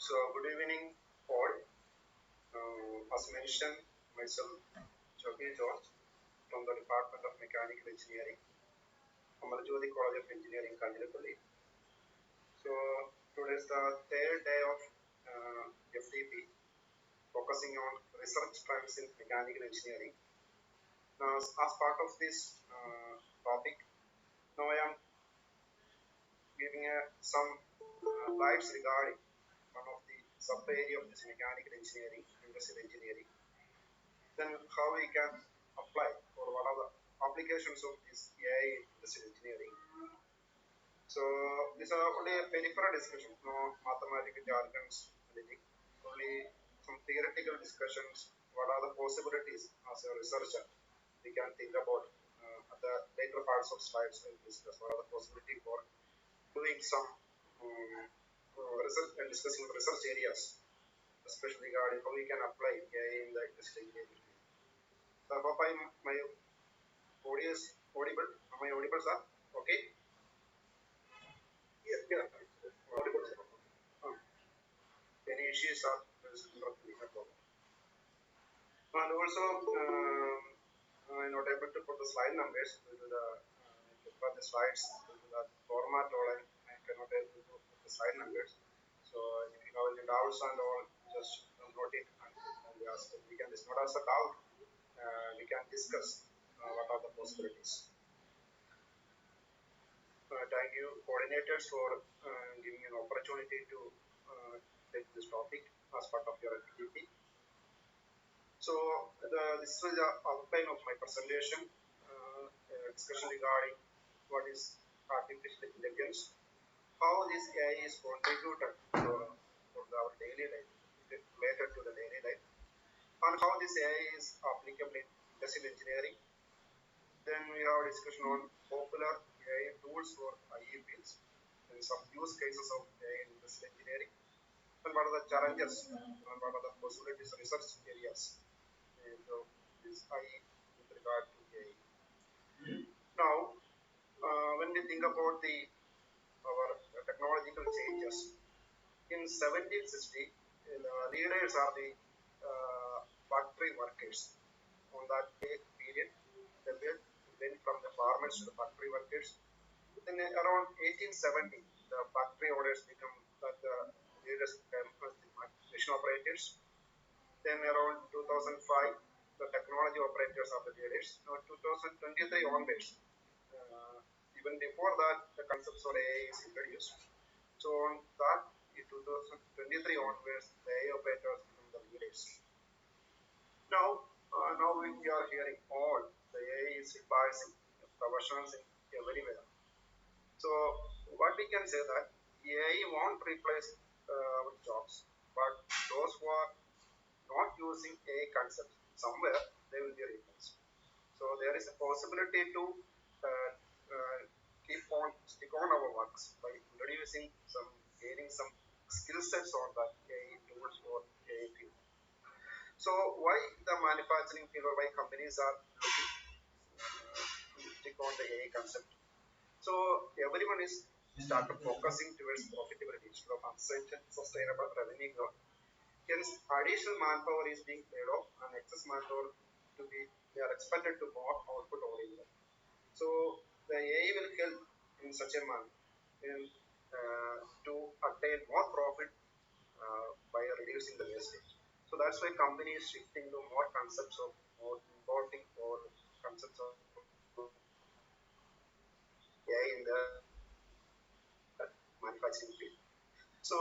So, good evening, all. As mentioned, myself, Joby from the Department of Mechanical Engineering, Amal College of Engineering, Kanjirappalli. So, today is the third day of FDP, focusing on research trends in mechanical engineering. Now, as part of this topic, now I am giving some lights regarding one of the sub-area of this mechanical engineering, industrial engineering. Then how we can apply or what are the applications of this AI in industrial engineering. So these are only a peripheral discussion, no mathematical jargons, only some theoretical discussions. What are the possibilities as a researcher we can think about at the later parts of slides and discuss what are the possibility for doing some research and discussing research areas, especially regarding how we can apply AI in the industrial engineering. So I hope my audio is audible. Am I audible, sir? Okay. Yeah. Audible, sir. Any issues are no problem. And also, I'm not able to put the slide numbers due to the slides due to the format or I cannot able to put the slide numbers. So if you have any doubts and all, just note it and ask. We can not as a doubt. We can discuss what are the possibilities. Thank you, coordinators, for giving an opportunity to take this topic as part of your activity. So, this is the outline of my presentation, discussion regarding what is artificial intelligence, how this AI is contributed for our daily life, related to the daily life, and how this AI is applicable in industrial engineering. Then we have a discussion on popular AI tools for IE fields and some use cases of AI in industrial engineering, and what are the challenges and what are the possibilities research areas of this IE with regard to AI. Now, when we think about our technological changes, in 1760, the leaders are the factory workers. On that period, the went from the farmers to the factory workers. Then around 1870, the factory owners become the leaders become the machine operators. Then around 2005, the technology operators are the leaders. Now 2023 onwards, even before that, the concepts of AI is introduced. So on that, in 2023 onwards, the AI operators become the leaders. Now we are hearing all the AI is replacing professionals everywhere. So what we can say that AI won't replace our jobs, but those who are not using AI concepts, somewhere they will be replaced. So there is a possibility to stick on our works by introducing gaining some skill sets on that AI tools or AI field. So why the manufacturing field or why companies are looking to stick on the AI concept? So everyone is started focusing towards profitability instead of sustainable revenue growth. Hence, additional manpower is being laid off and excess manpower they are expected to more output oriented. So the AI will help in such a manner to attain more profit by reducing the wastage. So that's why company is shifting to more concepts of more importing or concepts of AI in the manufacturing field. So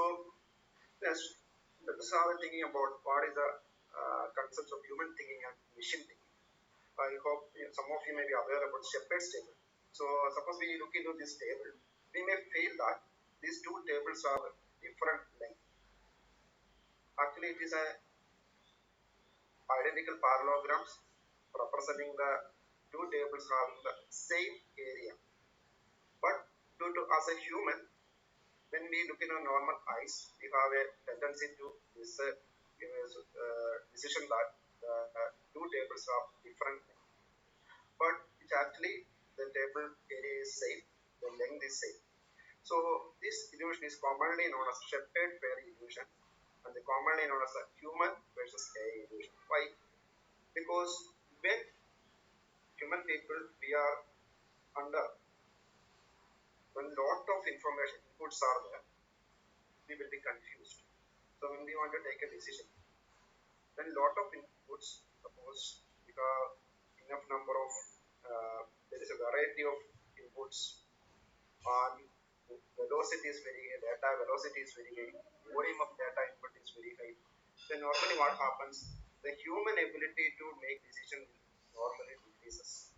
let's start thinking about what is the concepts of human thinking and machine thinking. I hope some of you may be aware about Shepherd's table. So suppose we look into this table, we may feel that these two tables are different length. Actually, it is a identical parallelograms representing the two tables having the same area. But due to as a human, when we look in our normal eyes, we have a tendency to give a decision that the two tables are different. But it's actually the table area is same, the length is same. So this illusion is commonly known as shepherd pair illusion. and the commonly known as the human versus AI illusion. Why? Because when human people we are under when lot of information inputs are there, we will be confused. So when we want to take a decision, then lot of inputs, suppose we have enough number of there is a variety of inputs on velocity is very high, data velocity is very high, volume of data input is very high. Then normally what happens? The human ability to make decision normally decreases.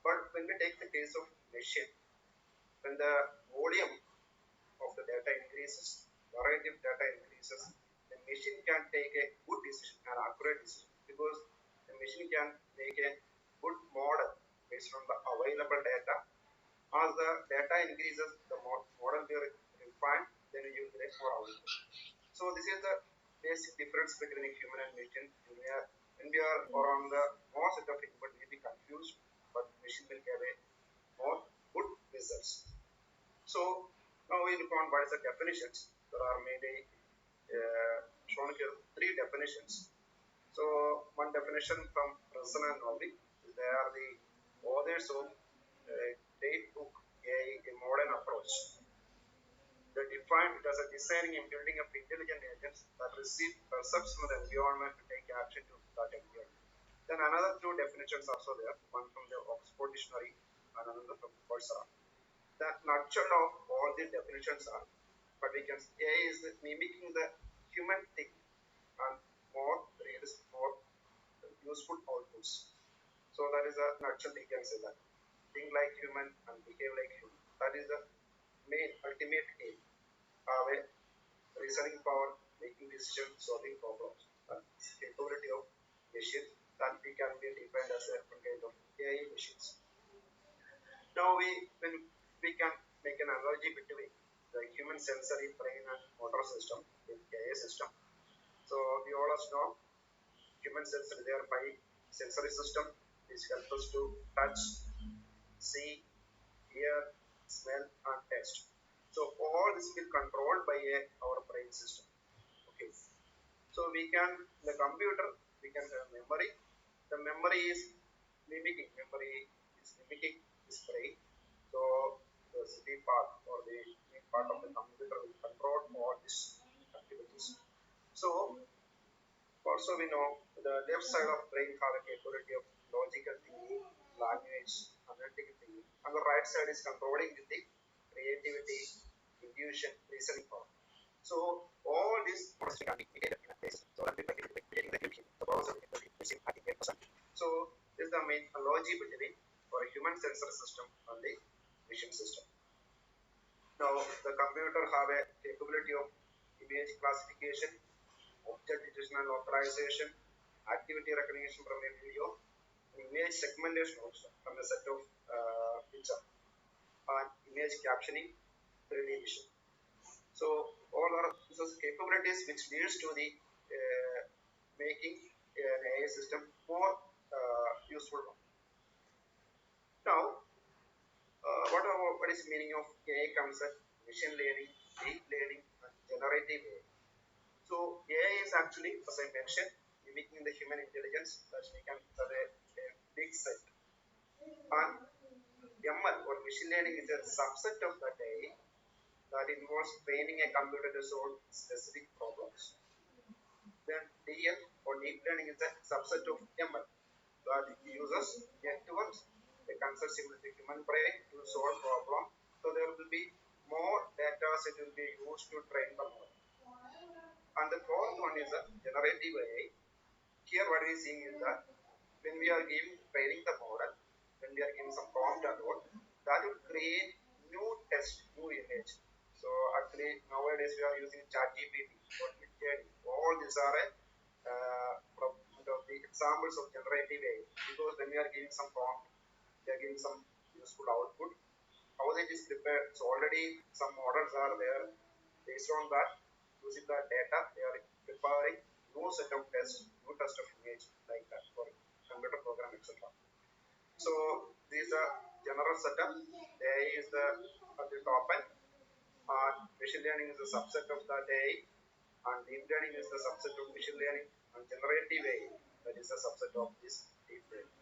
But when we take the case of machine, when the volume of the data increases, variety of data increases, the machine can take a good decision, an accurate decision, because the machine can make a good model based on the available data. As the data increases, the model will refine, then you will get more output. So this is the basic difference between a human and machine. When we are on the more set of input, we will be confused, but machine will give a more good results. So now we look on what is the definitions. There are mainly shown here three definitions. So one definition from Russell and Joby, they are the authors of great book, a modern approach. They define it as a designing and building of intelligent agents that receive perception of the environment to take action to that environment. Then another two definitions also there, one from the Oxford Dictionary and another from Coursera. The nutshell of all the definitions are, but we can say AI is mimicking the human thing and more realistic, more useful outputs. So that is a nutshell we can say that. Think like human and behave like human. That is the main ultimate aim. Have a reasoning power, making decisions, solving problems. That is capability of machine that we can be defined as a kind of AI machines. Now when we can make an analogy between the human sensory brain and motor system with AI system. So we all know human sensory, there are five sensory system which help us to touch, see, hear, smell and taste. So all this will be controlled by our brain system. Okay. So we can, in the computer, we can have memory. The memory is mimicking this brain. So the city part or the main part of the computer will control all these activities. So also we know the left side of brain have a capability of logical thinking, language, analytical thinking, and the right side is controlling with the creativity, intuition, reasoning power. So all these can be indicated in a place. So that we can be the machine. The process of the machine at 8%. So this is the main analogy between for a human sensor system and the machine system. Now the computer have a capability of image classification, object detection and localization, activity recognition from a video, image segmentation also from a set of picture, and image captioning, 3D vision. So all are these capabilities which leads to the making an AI system more useful. Now, what is the meaning of AI concept, machine learning, deep learning, and generative AI? So AI is actually, as I mentioned, mimicking the human intelligence that we can have a big set. And ML or machine learning is a subset of that AI that involves training a computer to solve specific problems. Then DL or deep learning is a subset of ML that uses networks, the concept similar to human brain to solve problem. So there will be more data set will be used to train the model. And the fourth one is the generative AI. Here what we are seeing is that when we are training the model, when we are giving some prompt and all, that will create new text, new image. So actually nowadays we are using ChatGPT or Midjourney. All these are from the examples of generative AI, because when we are giving some prompt, we are giving some useful output. How it is prepared? So already some models are there. Based on that, using the data, they are preparing new set of tests, new test of image like that for computer program, etc. So this is a general setup. AI is the at the top end, and machine learning is a subset of that AI, and deep learning is the subset of machine learning, and generative AI, that is a subset of this deep learning.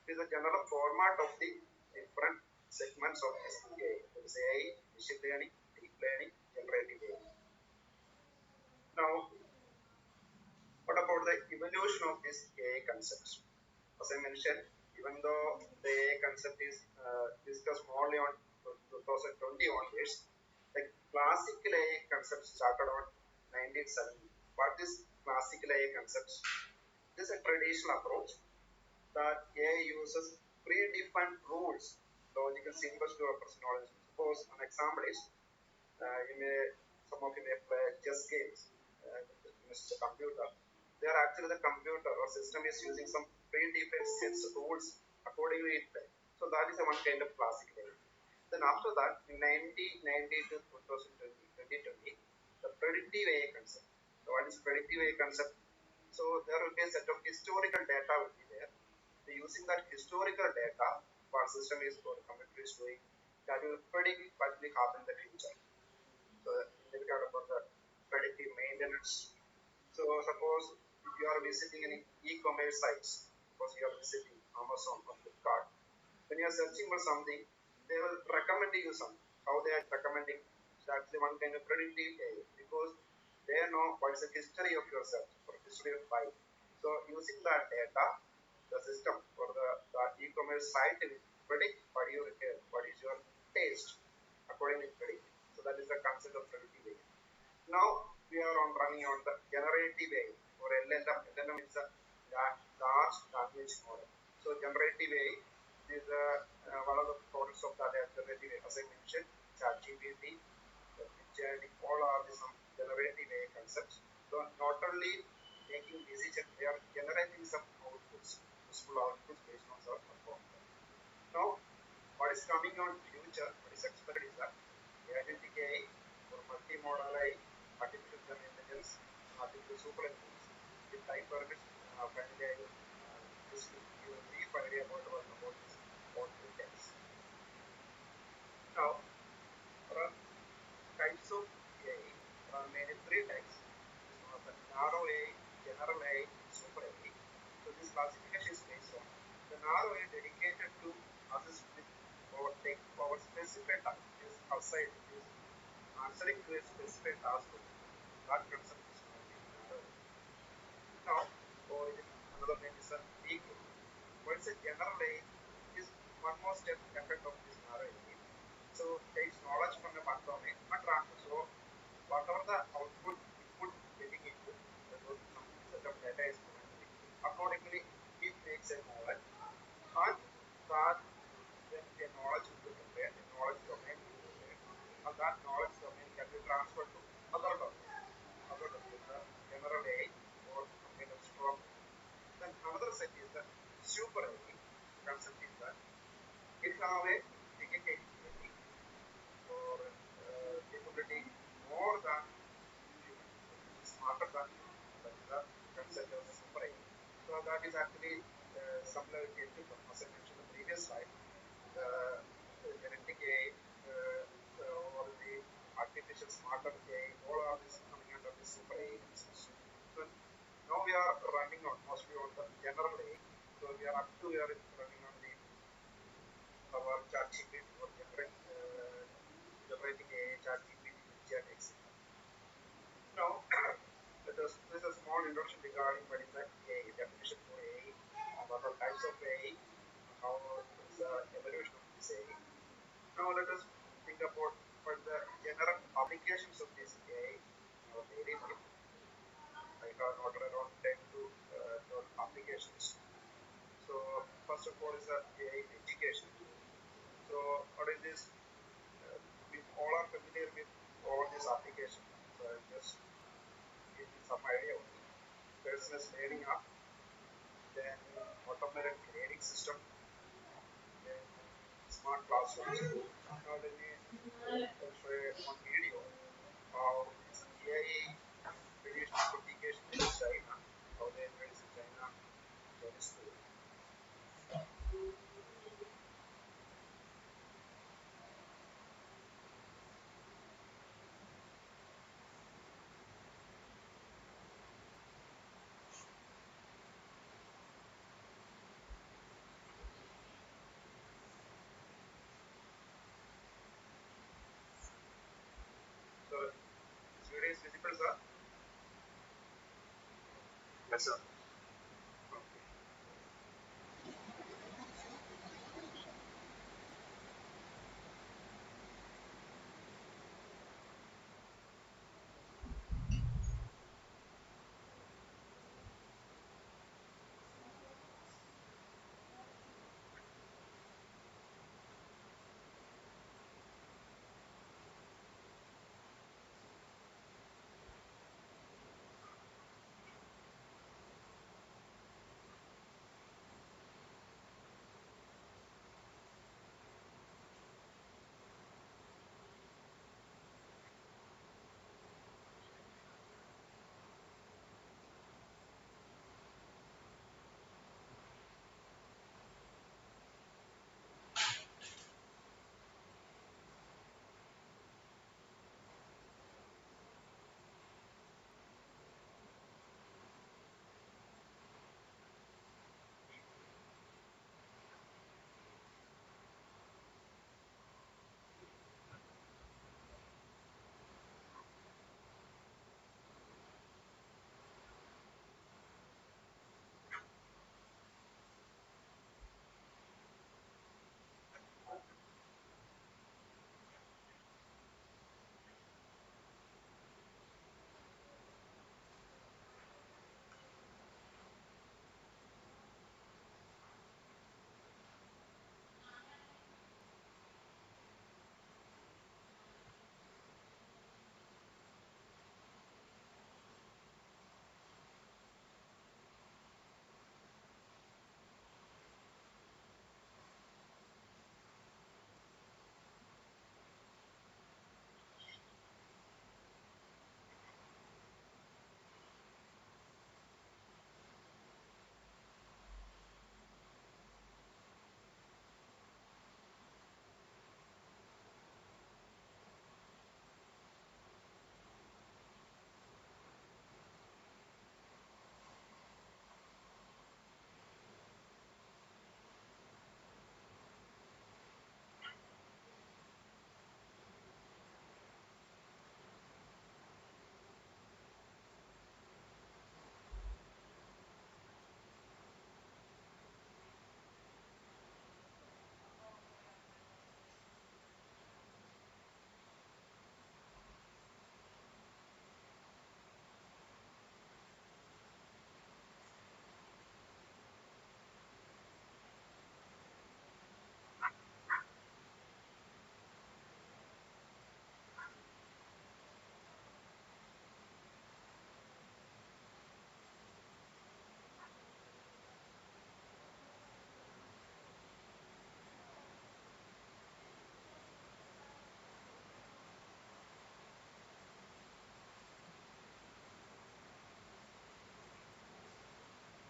It is a general format of the different segments of this AI. That is AI, machine learning, deep learning, generative AI. Now, what about the evolution of this AI concepts? As I mentioned, even though the AI concept is discussed only on 2020 onwards, the classical AI concept started on 1970. What is classical AI concepts? This is a traditional approach that AI uses predefined rules, logical symbols to represent knowledge. Suppose an example is some of you may play chess games with the computer. There actually the computer or system is using some predefined sets rules accordingly it plays. So that is one kind of classical AI. Then after that, in 1990 to 2020, the predictive AI concept. So what is predictive AI concept? So there will be a set of historical data will be there. So using that historical data, what system is or the computer is doing, that will predict what will happen in the future. So we talk about the predictive maintenance. So suppose if you are visiting any e-commerce sites, suppose you are visiting Amazon or Flipkart, when you are searching for something, they will recommend you something. How they are recommending? It's actually one kind of predictive AI because they know what is the history of your search or history of buying. So using that data, the system or the e-commerce site will predict what you require, what is your taste, accordingly predict. So that is the concept of predictive AI. Now we are running on the generative AI or LLM. LLM is a large language model. So generative AI is one of the products of that generative AI. As I mentioned, ChatGPT, Joby, all are some generative AI concepts. So not only making decisions, they are generating some outputs, useful outputs based on our performance. Now, what is coming on future, what is expected is that agentic AI or multimodal AI, artificial general intelligence, and artificial super intelligence. With time permits, finally I will just give you a brief idea about this all three types. Now, there are types of AI. There are mainly three types. This is one of the narrow AI, general AI, super AI. So this classification is based on the narrow AI dedicated to assist with or take our specific task. Is outside is answering to a specific task. That concept is known as narrow. Now, another name is a weak AI. What is a general AI? Is one more step ahead of this narrow AI. So takes knowledge from a one domain and transfer. So whatever the output input getting into some set of data is provided. Accordingly, it makes a knowledge and that then a knowledge will be prepared, a knowledge domain will be prepared, and that knowledge domain can be transferred to other domains. Other domains are general AI or some kind of strong. Then another set is the super AI. The concept is that it have a bigger capability or capability more than human, smarter than human. That is the concept of super AI. So that is actually similarity to, as I mentioned in the previous slide, the genetic AI or the artificial smarter AI, all are this coming under the super AI concepts. So now we are running on mostly on the general AI. So we are running on the our ChatGPT or generating AI, ChatGPT, etc. Now, this is a small introduction regarding what is the AI, definition for AI, what are types of AI, how is the evolution of this AI. Now let us think about what the general applications of this AI in our daily life. I have noted around 10 to 12 applications. So first of all is the AI education. So what is this? We all are familiar with all these applications. So I'll just give you some idea of it. Personal learning app, then automated grading system, then smart classrooms. Now let me show you one video how this AI reduced education in China, how they introduced in China Chinese school. sir? Yes, sir.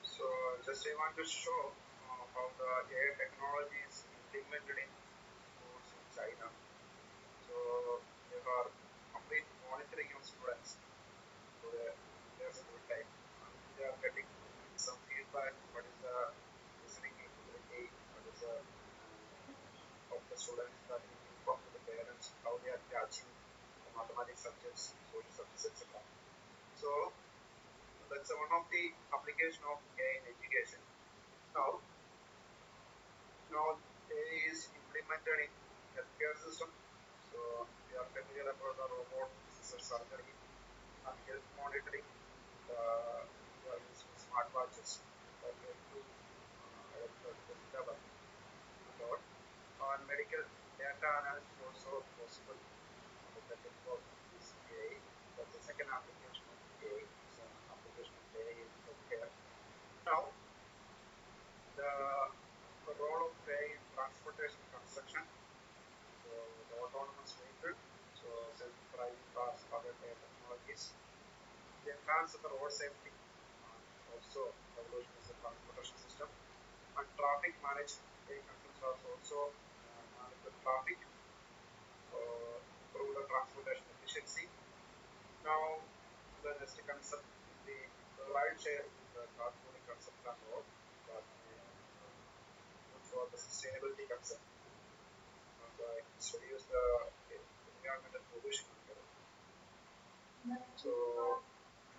So just I want to show how the AI technology is implemented in schools in China. So they are complete monitoring of students. So their school time. They are getting some feedback. What is the listening ability? What is the of the students that we can talk to the parents, how they are catching the mathematics subjects, social subjects, etc. So that's one of the application of AI in education. Now, AI is implemented in healthcare system. So we are familiar about the robot assisted surgery and health monitoring. We are using smartwatches that help to identify the level and all. On medical data analysis also possible with the help of this AI. That's the second application of AI. It's an application of AI in healthcare. Now, the role of AI in transportation construction. So the autonomous vehicle, so self-driving cars, other AI technologies. They enhance the road safety. Also, evolution is a transportation system. And traffic management. AI concerns are also manage the traffic, improve the transportation efficiency. Now, the next concept is the ride sharing, the carpooling concept and all that good for the sustainability concept and reduce the environmental pollution. So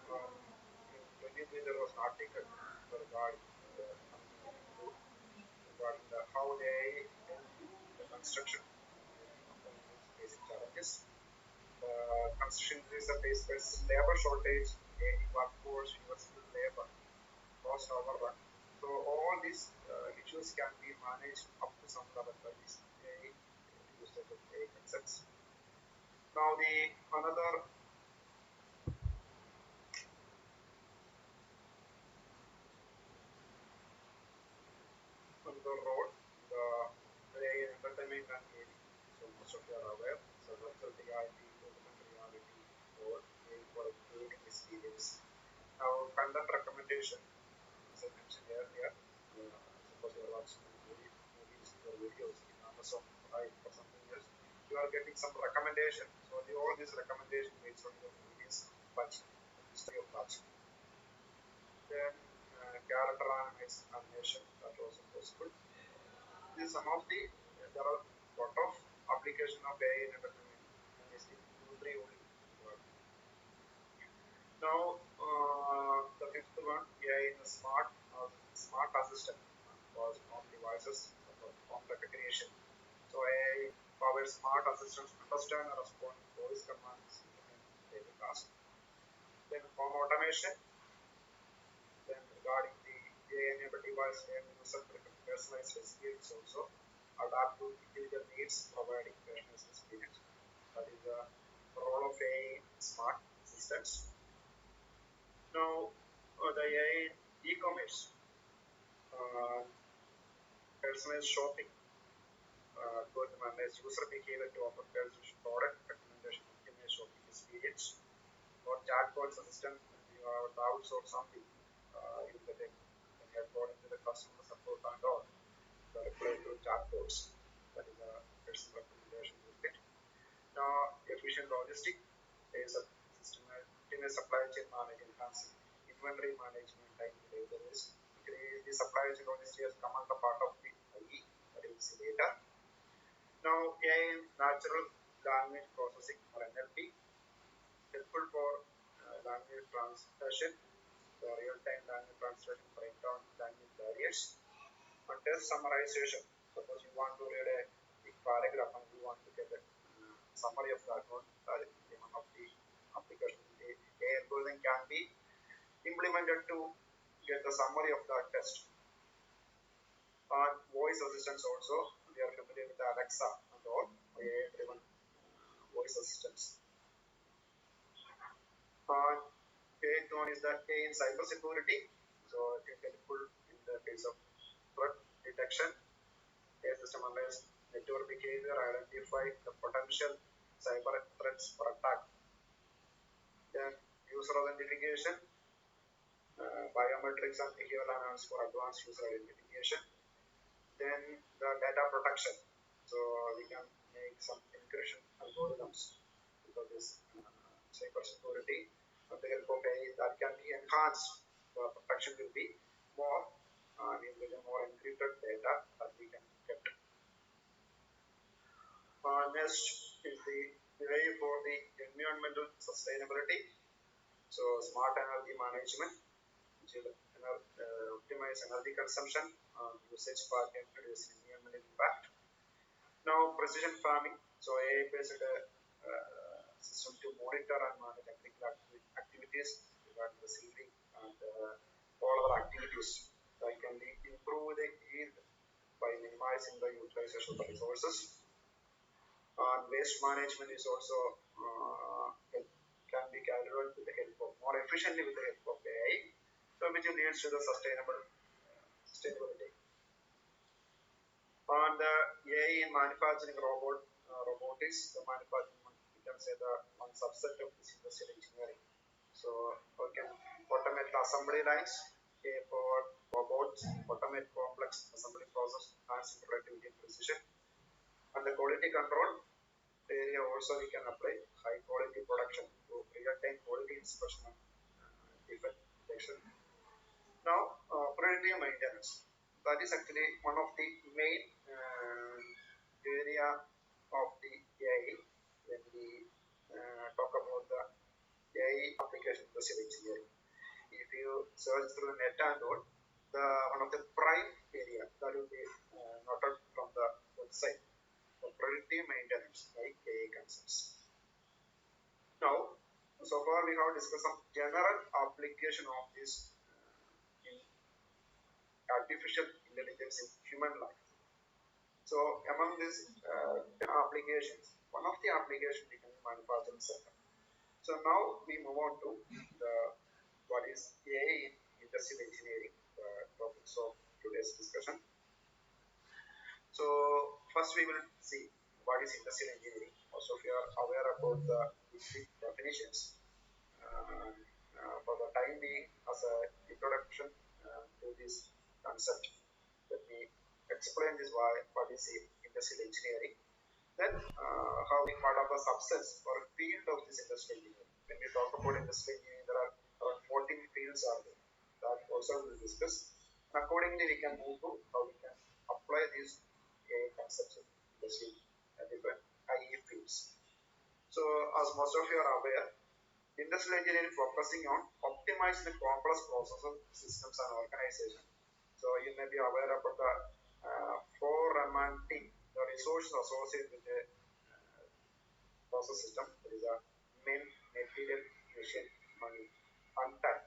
in 23 there was an article regarding regarding how they help the construction facing challenges. Construction is a face labor shortage, aging workforce, fewer skilled labor, cost overrun. So all these issues can be managed up to some level by this AI usage of AI concepts. Now the another role the AI in entertainment and gaming. So most of you are aware. So virtual reality, augmented reality, or AI for gaming experience. Now content recommendation, as I mentioned earlier, suppose you are watching movies or videos in Amazon Prime for something else, you are getting some recommendation. So all these recommendations based on your previous watching, history of watching. Then character animation that also possible. This is some of the there are lot of application of AI in entertainment. And this is two, three only. Now, the fifth one, AI in the smart assistant for smart devices for prompt recognition. So AI powers smart assistants understand and respond to voice commands and daily tasks. Then home automation. Then regarding the AI-enabled device and user personalized experience also adapt to individual needs, providing personalized experience. That is the role of AI smart assistants. Now, the AI e-commerce, uh, personalized shopping, to manage user behavior to offer personalized product recommendation, optimize shopping experience, or chatbots assistant when you have doubts or something, you get a when you are calling to the customer support and all, the reply to chatbots. That is a personal recommendation you get. Now, efficient logistic is a system in a supply chain management, enhancing inventory management, time deliveries. Actually, the supply chain logistics has come under part of the IE, that is later. Now, AI natural language processing or NLP, helpful for language translation, real-time language translation, break down language barriers, and test summarization. Suppose you want to read a big paragraph and you want to get a summary of that one, one of the applications. AI algorithm can be implemented to get the summary of that test. And voice assistants also, we are familiar with Alexa and all AI-driven voice assistants. And eighth one is that AI in cybersecurity. So it is helpful in the case of threat detection. AI system analyze network behavior, identify the potential cyber threats for attack. Then user authentication, biometrics and behavioral analysis for advanced user identification. Then the data protection. So we can make some encryption algorithms because this cyber security with the help of AI that can be enhanced. The protection will be more with more encrypted data that we can get. Next is the way for the environmental sustainability. So smart energy management, which will optimize energy consumption, usage part and reduce environmental impact. Now precision farming, so AI-based system to monitor and manage agricultural activities regarding the seeding and all other activities that can improve the yield by minimizing the utilization of the resources. And waste management is also can be carried out with the help of more efficiently with the help of AI, so which leads to the sustainability. On the AI in manufacturing robotics, the manufacturing we can say the one subset of this industrial engineering. So we can automate the assembly lines, AI for robots, automate complex assembly process, enhancing productivity and precision. And the quality control area also we can apply high quality production to real-time quality inspection and defect detection. Now, predictive maintenance. That is actually one of the main area of the AI when we talk about the industrial engineering. If you search through the net and all, one of the prime area that will be noted from the website, the predictive maintenance, like AI concepts. Now, so far we have discussed some general application of this in artificial intelligence in human life. So among these applications, one of the applications we can manufacturing sector. So now we move on to the what is AI in industrial engineering, the topics of today's discussion. So first we will see what is industrial engineering. Most of you are aware about the basic definitions. For the time being, as an introduction to this concept, let me explain this what is industrial engineering. Then how we part of the substance or field of this industrial engineering. When we talk about industrial engineering, there are around 14 fields are there. That also we will discuss. And accordingly, we can move to how we can apply these concepts in industrial different IE fields. So, as most of you are aware, industrial engineering focusing on optimizing the complex processes, systems, and organization. So, you may be aware about the 4M&T, the resources associated with the process system. There is a main material, machine, money, and time.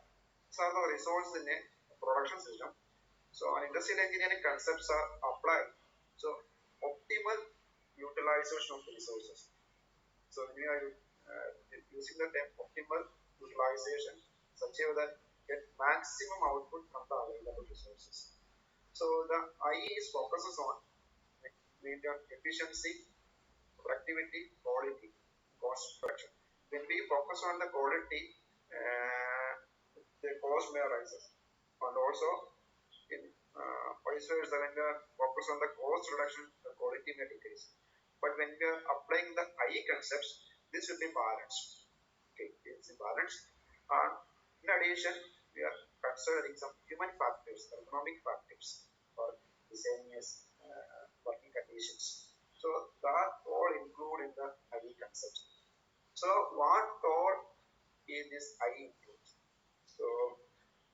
These are the resources in a production system. So, industrial engineering concepts are applied. So, optimal utilization of the resources. So, when you are using the term optimal utilization, such that get maximum output from the available resources. So, the IE is focuses on maintain efficiency, productivity, quality, cost reduction. When we focus on the quality, the cost may rise. And also, in vice versa, when we are focused on the cost reduction, the quality may decrease. But when we are applying the IE concepts, this will be balanced. Okay, it's balanced. And in addition, we are considering some human factors, economic factors for designing as working conditions. So that all include in the IE concept. So what all is this IE includes? So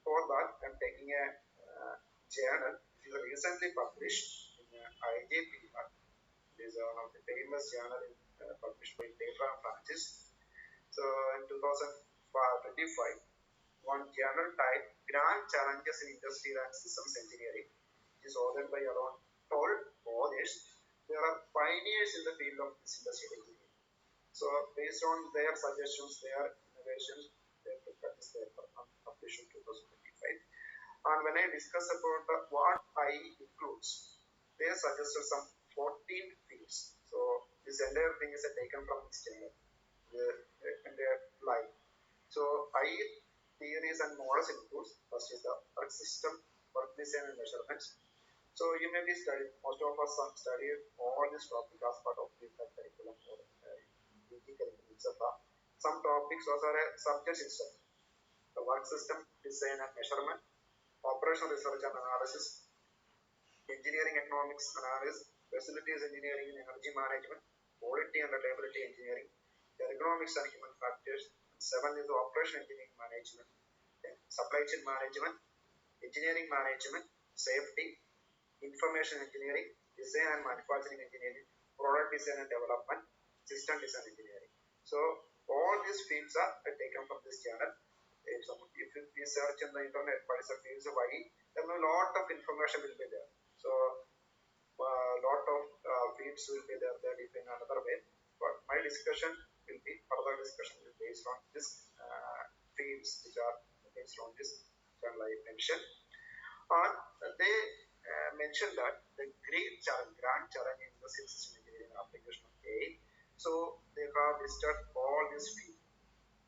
for that, I'm taking a journal which is recently published in IJPR. It is one of the famous journal published by Data Francis. So in 2025, one journal type Grand Challenges in Industrial and Systems Engineering, which is authored by around 12 authors. There are pioneers in the field of this industrial engineering. So based on their suggestions, their innovations, they prepared this paper published in 2025. And when I discuss about what IE includes, they suggested some 14 fields. So this entire thing is taken from this journal, the entire line. So IE theories and models includes first is the work system, work design and measurements. So you may be studying, most of us have studied all these topics as part of the curriculum or PG curriculum, etc. Some topics also are subjects itself. The work system, design and measurement, operational research and analysis, engineering economics analysis, facilities engineering and energy management, quality and reliability engineering, ergonomics and human factors, and 7 is the operation engineering management, then supply chain management, engineering management, safety, information engineering, design and manufacturing engineering, product design and development, system design engineering. So all these fields are taken from this journal. If you search in the internet what is the fields of IE, then a lot of information will be there. So lot of fields will be there in another way. But my discussion will be further discussion will be based on this fields which are based on this journal I mentioned. And they mentioned that the grand challenge in the system engineering application of AI. So they have listed all these fields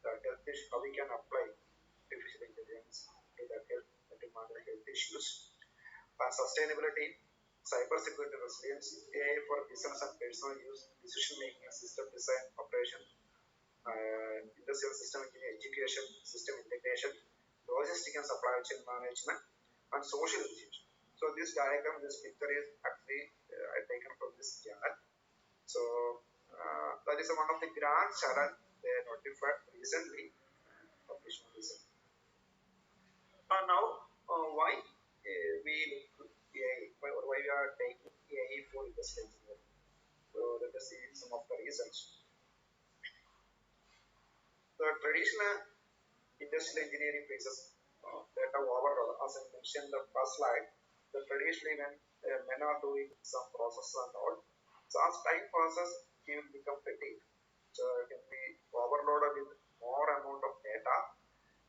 that how we can apply artificial intelligence to the health and to manage health issues, sustainability, cybersecurity resilience, AI for business and personal use, decision making, system design, operation, industrial system engineering, education, system integration, logistic and supply chain management, and social engineering. So this diagram, this picture is actually taken from this journal. So that is one of the grand challenge they notified recently, published competition result. Now, why we look AI, why we are taking AI for industrial engineering? So let us see some of the reasons. The traditional industrial engineering faces data overload. As I mentioned in the first slide, the traditionally when men are doing some process and all, so as time passes, he will become fatigued. So it can be overloaded with more amount of data.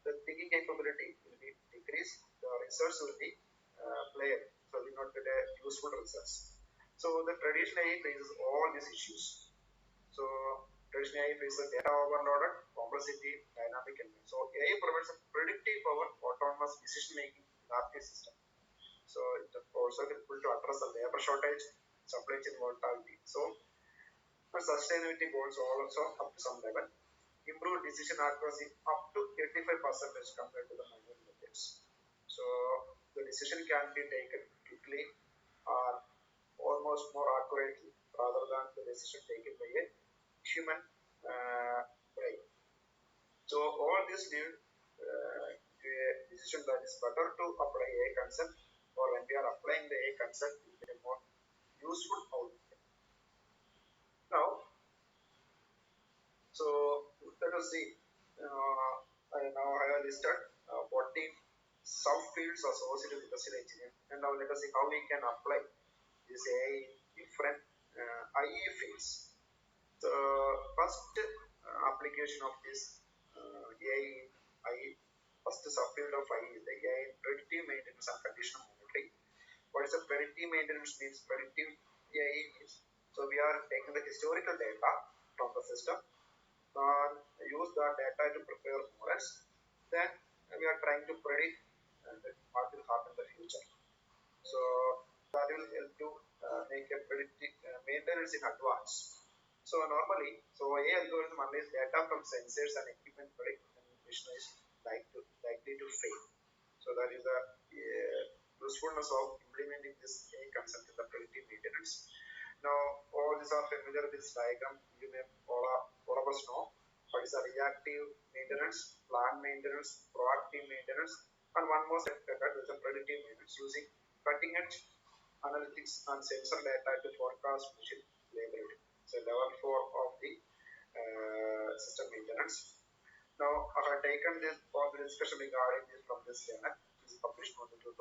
The thinking capability will be decreased. The research will be played. So we will not get a useful results. So the traditional AI faces all these issues. So traditional AI faces data overloaded, complexity, dynamic element. So AI provides a predictive power, autonomous decision making in RT system. So it also helpful to address the labor shortage, supply chain volatility. So the sustainability goals also up to some level. Improve decision accuracy up to 85% compared to the manual methods. So the decision can be taken quickly or almost more accurately rather than the decision taken by a human brain. So all this lead to a decision that is better to apply a concept, or when we are applying the A concept, we get a more useful output. Now, so let us see. Now I have listed 14 subfields associated with industrial engineering, and now let us see how we can apply this AI in different IE fields. The first application of this AI, first subfield of AI is the AI in predictive maintenance and conditional monitoring. What is a predictive maintenance means? Predictive AI means, so we are taking the historical data from the system and use the data to prepare models. Then we are trying to predict what will happen in the future. So that will help to make a predictive maintenance in advance. So normally, so AI algorithm analyze data from sensors and equipment predict when mission is likely to fail. So that is the usefulness of implementing this AI concept in the predictive maintenance. Now, all these are familiar with this diagram. You may all of us know what is the reactive maintenance, planned maintenance, proactive maintenance, and one more step ahead is the predictive maintenance using cutting edge analytics and sensor data to forecast machine reliability. So level 4 of the system maintenance. Now, I have taken this for the discussion regarding this from this journal, which is published in 2024.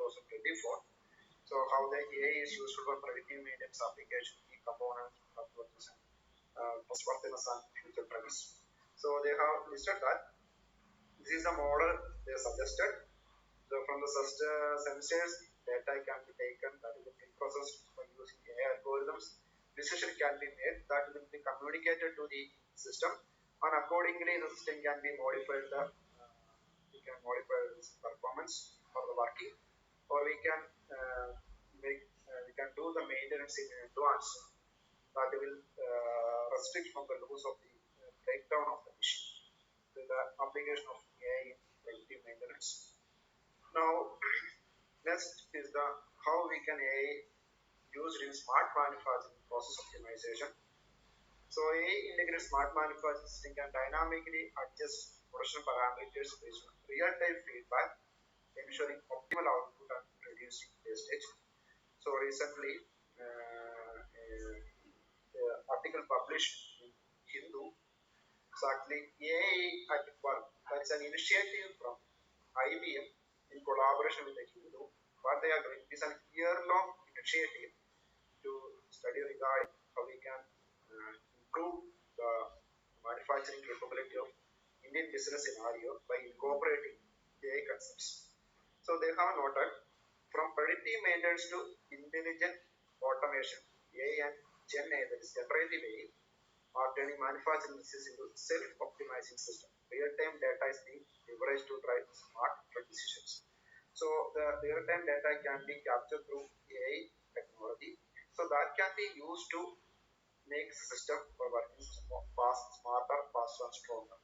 So how the AI is useful for predictive maintenance application, key components, approaches, and trustworthiness and future trends. So they have listed that this is the model they suggested. So from the sensors, data can be taken that will be processed by using AI algorithms. Decision can be made that will be communicated to the system, and accordingly the system can be modified. We can modify its performance for the working, or we can we can do the maintenance in advance. That will restrict from the loss of the breakdown of the machine with the application of AI in predictive maintenance. Now, next is the how we can AI used in smart manufacturing process optimization. So AI integrates smart manufacturing system can dynamically adjust production parameters based on real-time feedback, ensuring optimal output and reducing wastage. So recently, article published in Hindu, exactly AI at Work. That is an initiative from IBM in collaboration with the Hindu. What they are doing is an year-long initiative to study regarding how we can improve the manufacturing capability of Indian business scenario by incorporating AI concepts. So they have noted from predictive maintenance to intelligent automation, AI and Gen AI, that is generative AI, are turning manufacturing systems into self-optimizing system. Real-time data is being leveraged to drive smart decisions. So the real-time data can be captured through AI technology. So that can be used to make system for working fast, smarter, faster, and stronger.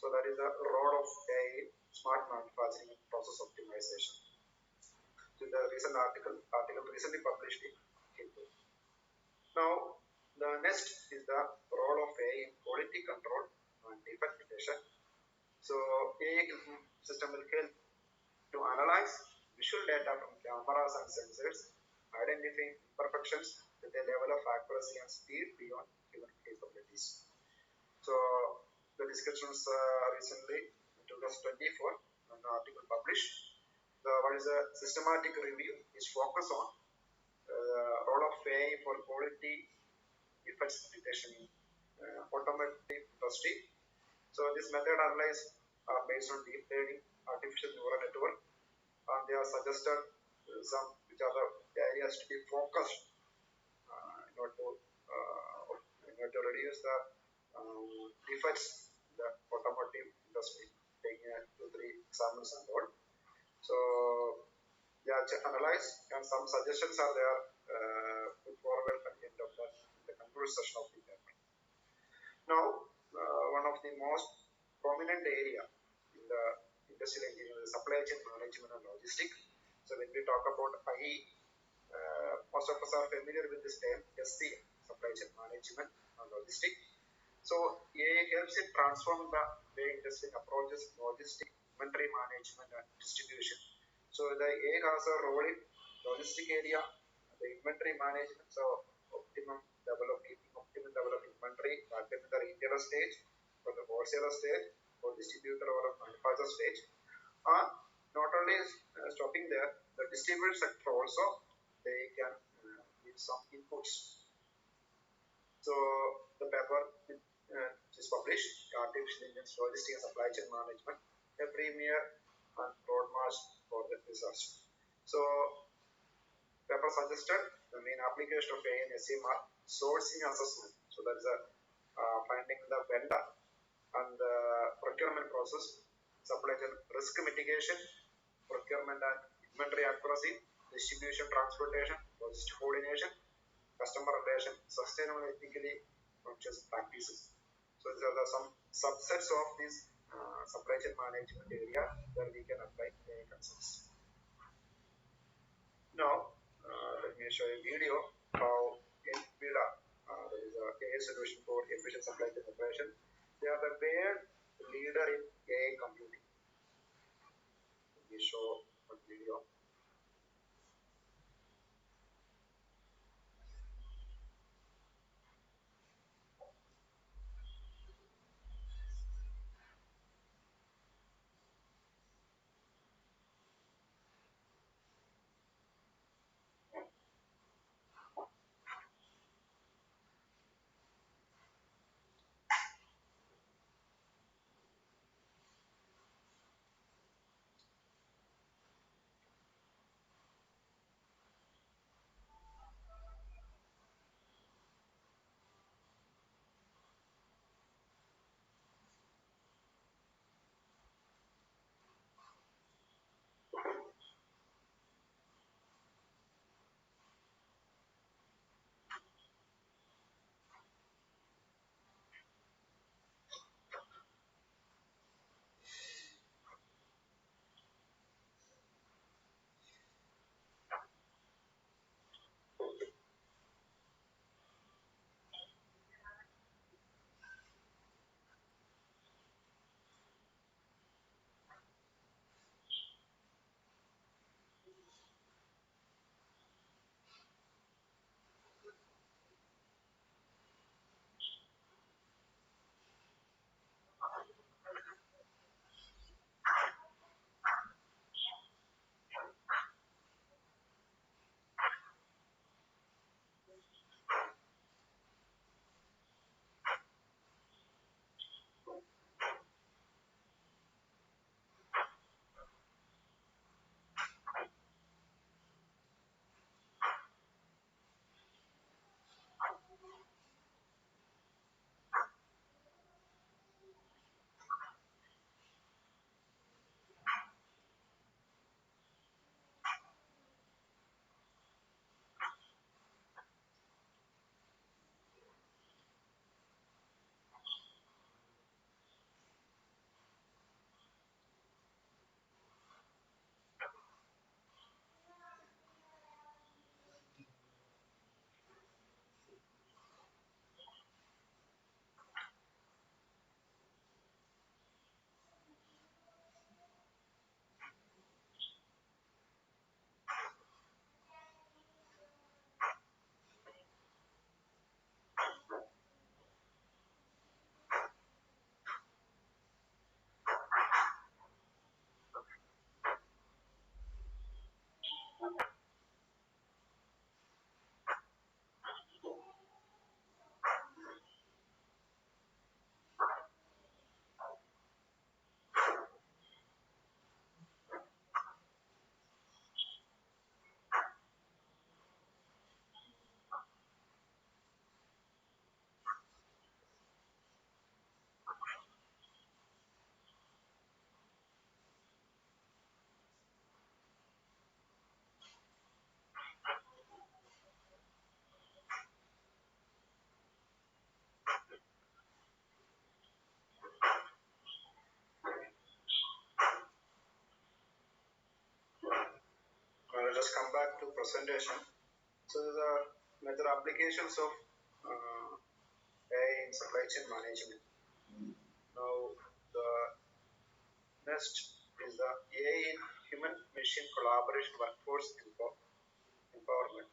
So that is the role of AI, smart manufacturing and process optimization. So the recent article recently published in Hindu. Now, the next is the role of AI in quality control and defect detection. So AI system will help to analyze visual data from cameras and sensors, identifying imperfections with a level of accuracy and speed beyond human capabilities. So the discussions recently in 2024, an article published. What is a systematic review is focused on role of AI for quality effects detection in automotive industry. So this method analyze are based on deep learning, artificial neural network, and they are suggested some which are the areas to be focused in order to reduce the defects in the automotive industry, taking two, three examples and all. So yeah, analyze and some suggestions are there put forward at the end of the conclusion session of the paper. Now, one of the most prominent area in the industrial engineering is supply chain management and logistics. So when we talk about IE, most of us are familiar with this term, SC, supply chain management and logistics. So AI helps it transform the way industry approaches logistics, inventory management and distribution. So the AI has a role in logistic area, the inventory management, so optimum develop inventory, either in the retailer stage, or the wholesaler stage, or distributor or manufacturer stage. And not only stopping there, the distributor sector also, they can give some inputs. So the paper which is published, Artificial Intelligence Logistics and Supply Chain Management, a premier and broad march for the research. So paper suggested the main application of AI and SMR sourcing assessment. So that is a finding the vendor and the procurement process, supply chain risk mitigation, procurement and inventory accuracy, distribution, transportation, logistic coordination, customer relation, sustainable ethically conscious practices. So these are some subsets of this supply chain management area where we can apply AI concepts. Now, let me show you a video how NVIDIA, that is a AI solution for efficient supply chain operation. They are the world leader in AI computing. Let me show one video. presentation. So the major applications of AI in supply chain management. Now the next is the AI in human machine collaboration workforce empowerment.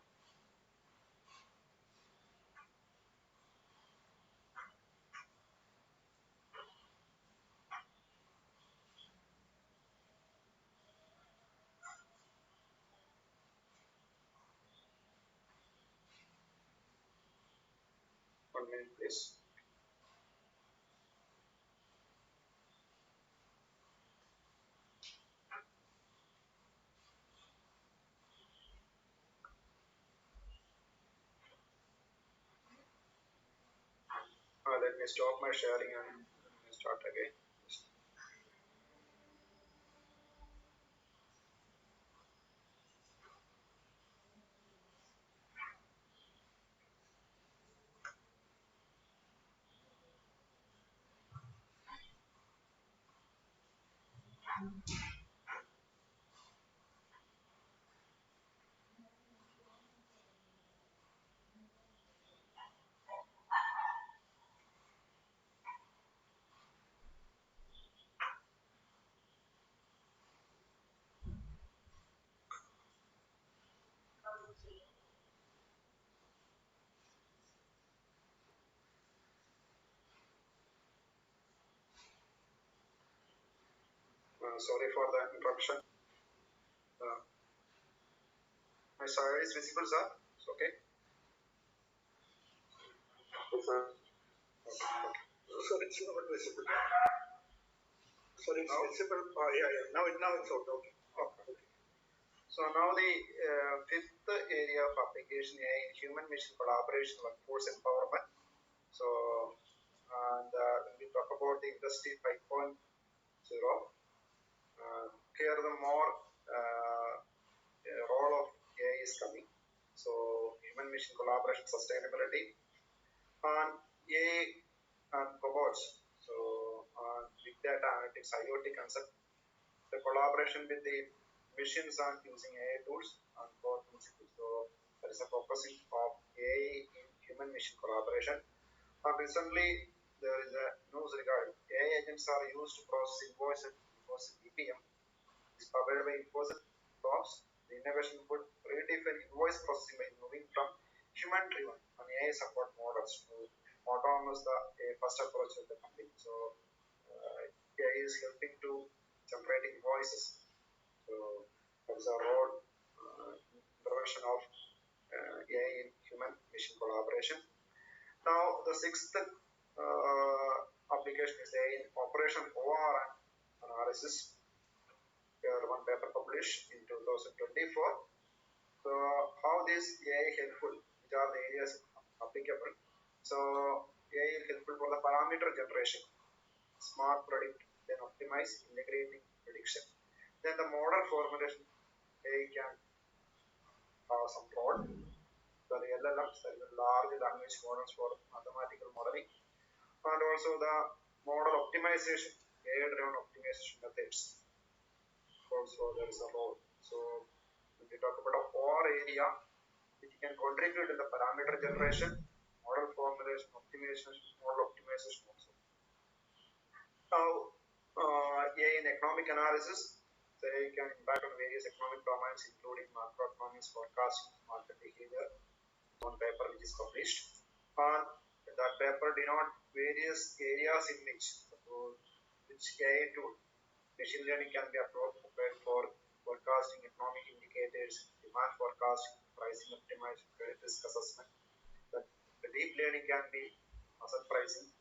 One minute, please. Let me stop my sharing and start again. Sorry for the interruption. Uh, my slide is visible, sir? It's okay? Yes, sir. Okay. Sir, it's not visible. Sir, it's now visible. Yeah. Now it's okay. Okay. So now the fifth area of application AI in human machine collaboration workforce empowerment. So and when we talk about the industry 5.0, here the more role of AI is coming. So human machine collaboration sustainability and AI and robots. So big data analytics, IoT concept, the collaboration with the machines and using AI tools and core principles. So there is a focusing of AI in human machine collaboration. And recently there is a news regarding AI agents are used to process invoices BPM is powered by Infosys Talks. The innovation would redefine invoice processing by moving from human-driven and AI support models to autonomous the first approach of the company. So AI is helping to generate invoices. So that's a role introduction of AI in human machine collaboration. Now the sixth application is AI in operation OR analysis. One paper published in 2024. So how this AI helpful? Which are the areas applicable? So AI is helpful for the parameter generation, smart predict, then optimize, integrating prediction. Then the model formulation, AI can have some role. So the LLMs, that is large language models for mathematical modeling, and also the model optimization, AI-driven optimization methods. Also there is a role. So when we talk about a core area, which can contribute in the parameter generation, model formulation, optimization, model optimization also. Now, AI in economic analysis, they can impact on various economic domains, including macroeconomics, forecasting, market behavior. One paper which is published, and that paper denote various areas in which AI tool machine learning can be applied for forecasting economic indicators, demand forecasting, pricing optimization, credit risk assessment. The deep learning can be asset pricing,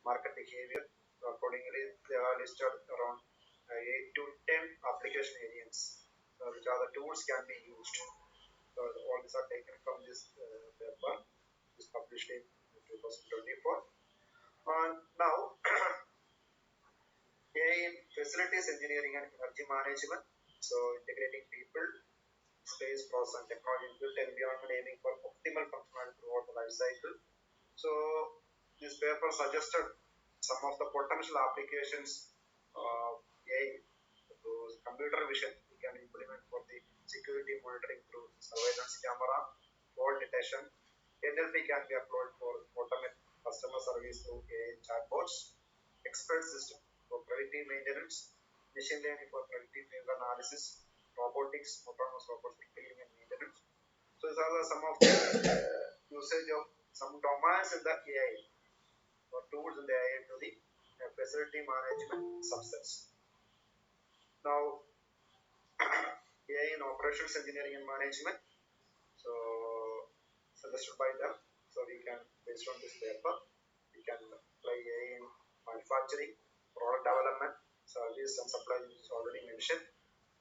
market behavior. So accordingly, there are listed around 8 to 10 application areas, which are the tools can be used. So all these are taken from this paper, which is published in 2024. And now, AI in facilities engineering and energy management. So integrating people, space, process, and technology built environment aiming for optimal functionality throughout the life cycle. So this paper suggested some of the potential applications of AI. So computer vision we can implement for the security monitoring through surveillance camera, fault detection. NLP can be applied for automate customer service through AI chatbots, expert system for predictive maintenance, machine learning for predictive field analysis, robotics, autonomous robots for cleaning and maintenance. So these are some of the usage of some domains in the AI or tools in the AI to the facility management subsets. Now, AI in operations engineering and management. So, suggested by them. So, we can, based on this paper, we can apply AI in manufacturing, product development, service and supply, which is already mentioned.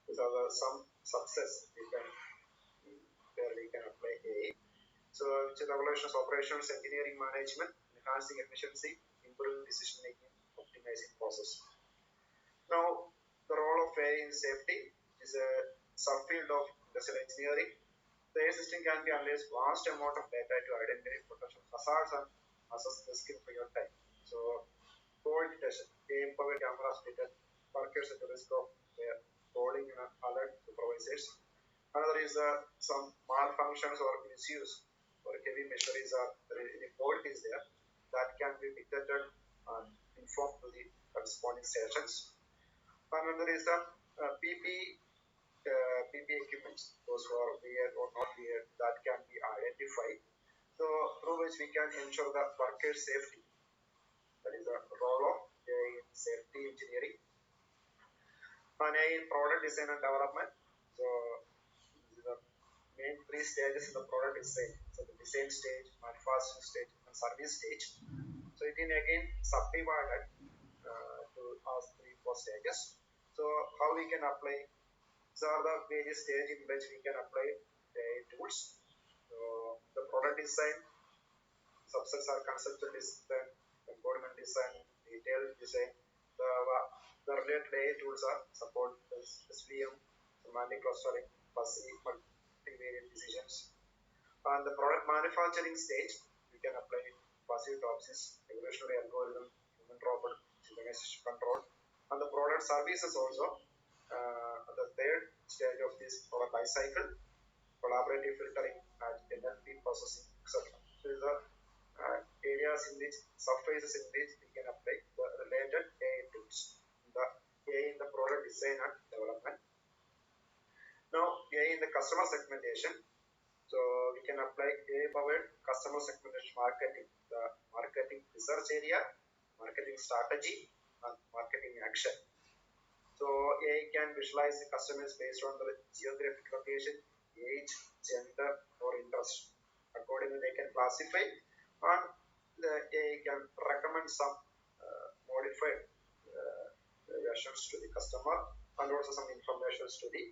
These are some subsets we can, where we can apply AI. So, which is evaluation of operations, engineering, management, enhancing efficiency, improving decision making, optimizing process. Now, the role of AI in safety is a subfield of industrial engineering. The AI system can be analyzed vast amount of data to identify potential hazards and assess risk in real time. So, fault detection, AI-powered cameras detect workers at the risk of falling in alert supervisors. Another is some malfunctions or misuse or heavy machineries or any fault is there that can be detected and informed to the corresponding stations. Another is the PP equipments, those who are weird or not weird, that can be identified. So through which we can ensure the worker safety. That is the role of safety engineering. And product design and development. So the main three stages in the product design. So the design stage, manufacturing stage, and service stage. So it is again subdivided to us 3-4 stages. So how we can apply? These are the various stages in which we can apply tools. So the product design subsets are conceptual design, embodiment design, detailed design. The related AI tools are support SVM, semantic clustering, fuzzy multivariate decisions. On the product manufacturing stage, we can apply passive topsis, evolutionary algorithm, human robot, synchronization control. And the product services also, the third stage of this product life cycle, collaborative filtering and NLP processing, etc. So these are areas in which, surfaces in which we can apply the related AI tools. The AI in the product design and development. Now, AI in the customer segmentation. So we can apply AI-powered customer segmentation marketing, the marketing research area, marketing strategy, and marketing action. So AI can visualize the customers based on the geographic location, age, gender, or interest. Accordingly, they can classify, and the AI can recommend some modified versions to the customer, and also some information to the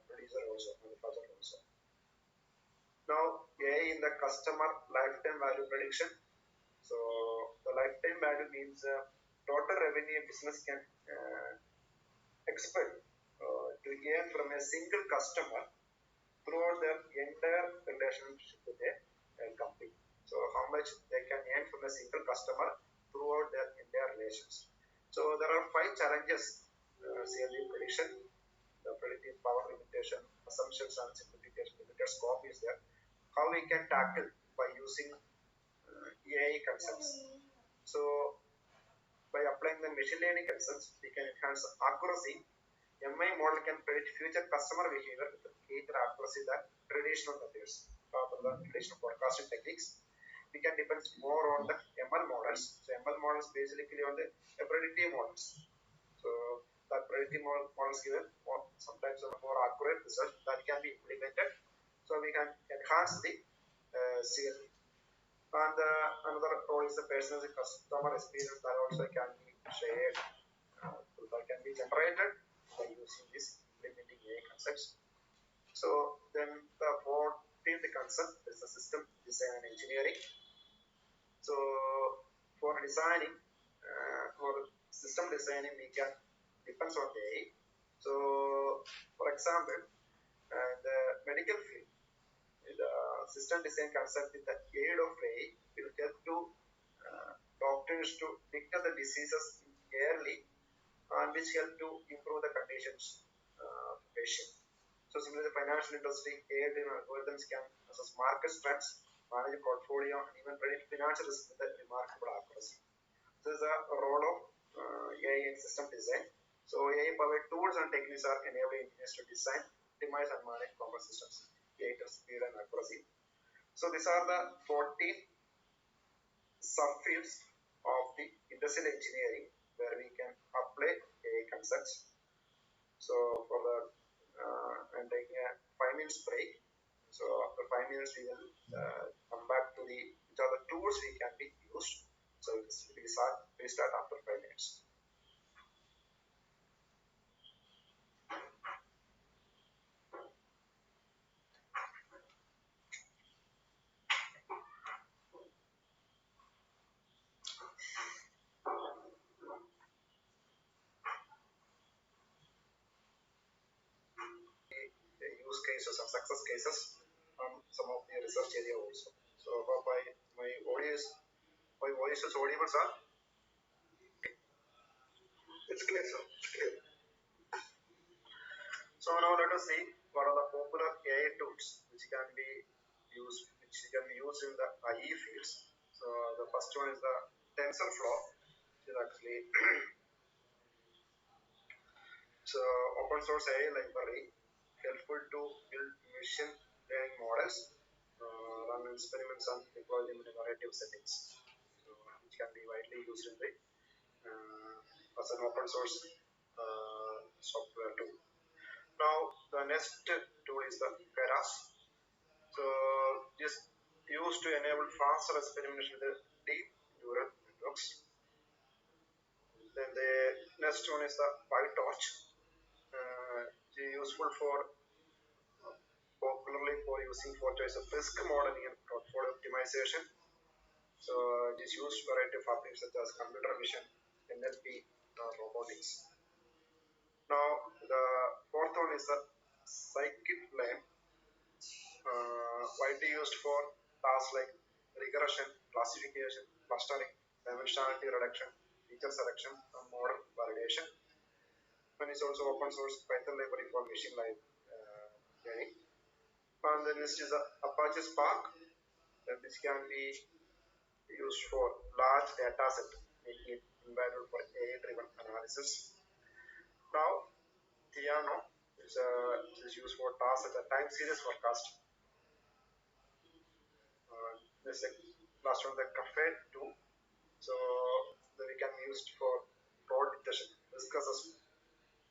producer also, manufacturer also. Now, AI in the customer lifetime value prediction. So the lifetime value means total revenue a business can expect to earn from a single customer throughout their entire relationship with a company. So how much they can earn from a single customer throughout their entire relations. So there are 5 challenges CLV prediction, the predictive power limitation, assumptions and simplification, limited scope is there. How we can tackle by using AI concepts. So by applying the machine learning concepts, we can enhance accuracy. MI model can predict future customer behavior with greater accuracy than traditional methods. Rather than traditional forecasting techniques, we can depend more on the ML models. So ML models basically on the predictive models. So that predictive models give sometimes a more accurate result that can be implemented. So we can enhance the CLV. And another role is the personal customer experience that also can be shared, that can be generated by using this implementing AI concepts. So then the 14th concept is the system design and engineering. So for designing, for system designing, we can depends on the AI. So for example, the medical field, the system design concept with the aid of AI will help to doctors to detect the diseases early, and which help to improve the conditions of the patient. So similarly, the financial industry, AI-driven algorithms can assess market trends, manage portfolio, and even predict financial risk with a remarkable accuracy. This is the role of AI in system design. So AI-powered tools and techniques are enabling engineers to design, optimize, and manage complex systems, data speed and accuracy. So these are the 14 subfields of the industrial engineering where we can apply AI concepts. So for the I'm taking a 5 minutes break. So after 5 minutes, we will come back to the which are the tools we can be used. So we start after 5 minutes. The use cases and success cases from some of the research area also. So my voice is audible, sir. It's clear, sir. It's clear. So now let us see what are the popular AI tools which can be used in the IE fields. So the first one is the TensorFlow, which is actually so open source AI library, helpful to build machine learning models, run experiments and deploy them in a variety of settings, so, which can be widely used in the as an open source software tool. Now the next tool is the Keras. So this used to enable faster experimentation with the deep neural networks. Then the next one is the PyTorch. It is useful for popularly for using for choice of risk modeling and portfolio optimization. So it is used for a variety of applications such as computer vision, NLP, robotics. Now the fourth one is the scikit-learn, widely used for tasks like regression, classification, clustering, dimensionality reduction, feature selection, and model validation. And it's also open source Python library for machine learning. And the next is the Apache Spark, which can be used for large data set, making it invaluable for AI-driven analysis. Now, Theano is used for tasks at a time series forecast. This last one, the Cafe 2. So we can be used for fraud detection, risk assessment,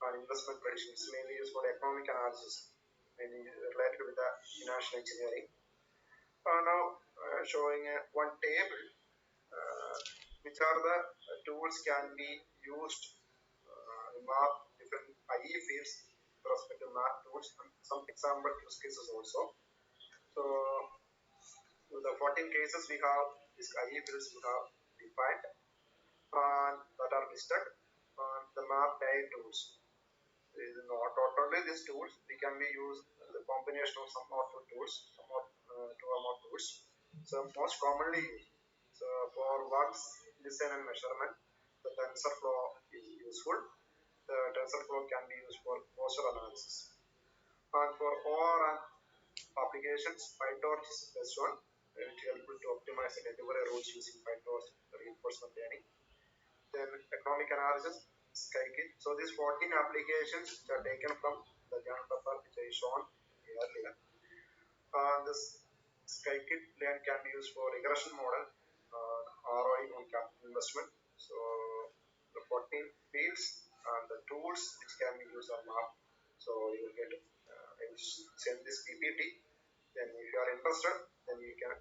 and investment prediction. It's mainly used for economic analysis, mainly related with the financial engineering. Now showing one table, which are the tools can be used in map different IE fields with respect to map tools and some example use cases also. So the 14 cases we have, these IE fields we have defined and that are listed on the map AI tools. Not totally these tools, we can be used the combination of some or two tools, some or two or more tools. So most commonly used. So for works design and measurement, the TensorFlow is useful. The TensorFlow can be used for posture analysis. And for OR and applications, PyTorch is the best one, which helpful to optimize the delivery routes using PyTorch reinforcement learning. Then economic analysis, Skykit. So these 14 applications which are taken from the journal paper which I shown earlier. This Skykit-learn can be used for regression model, ROI on capital investment. So the 14 fields and the tools which can be used on map. So you will get, I will send this PPT. Then if you are interested, then you can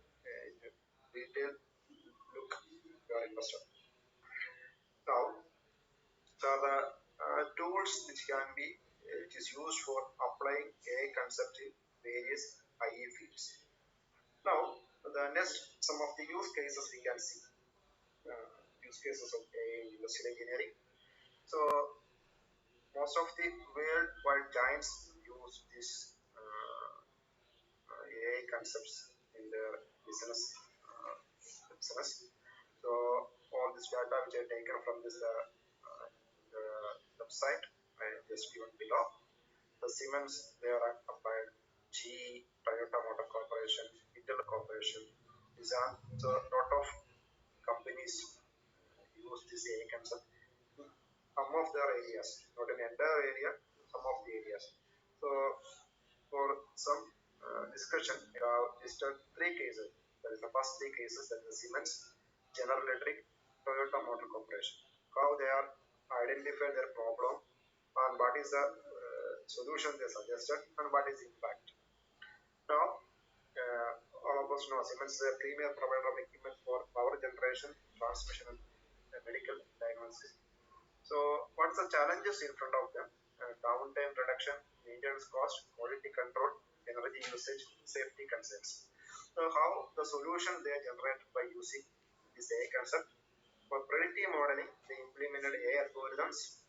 detail look if you are interested. Now, so the tools which can be which is used for applying AI concept in various IE fields. Now, the next some of the use cases we can see. Use cases of AI in industrial engineering. So most of the worldwide giants use these AI concepts in their business. So all this data which I taken from this the website I just given below. The Siemens, they are acquired GE, Toyota Motor Corporation, Intel Corporation. These are so a lot of companies use this AI concept in some of their areas, not in entire area, some of the areas. So for some discussion, I have listed three cases. That is the first three cases, that is the Siemens, General Electric, Toyota Motor Corporation. How they are identified their problem and what is the solution they suggested and what is the impact. Now, all of us know Siemens is a premier provider of equipment for power generation, transmission, and medical diagnosis. So, what's the challenges in front of them? Downtime reduction, maintenance cost, quality control, energy usage, safety concerns. So, how the solution they generate by using this AI concept? For predictive modeling, they implemented AI algorithms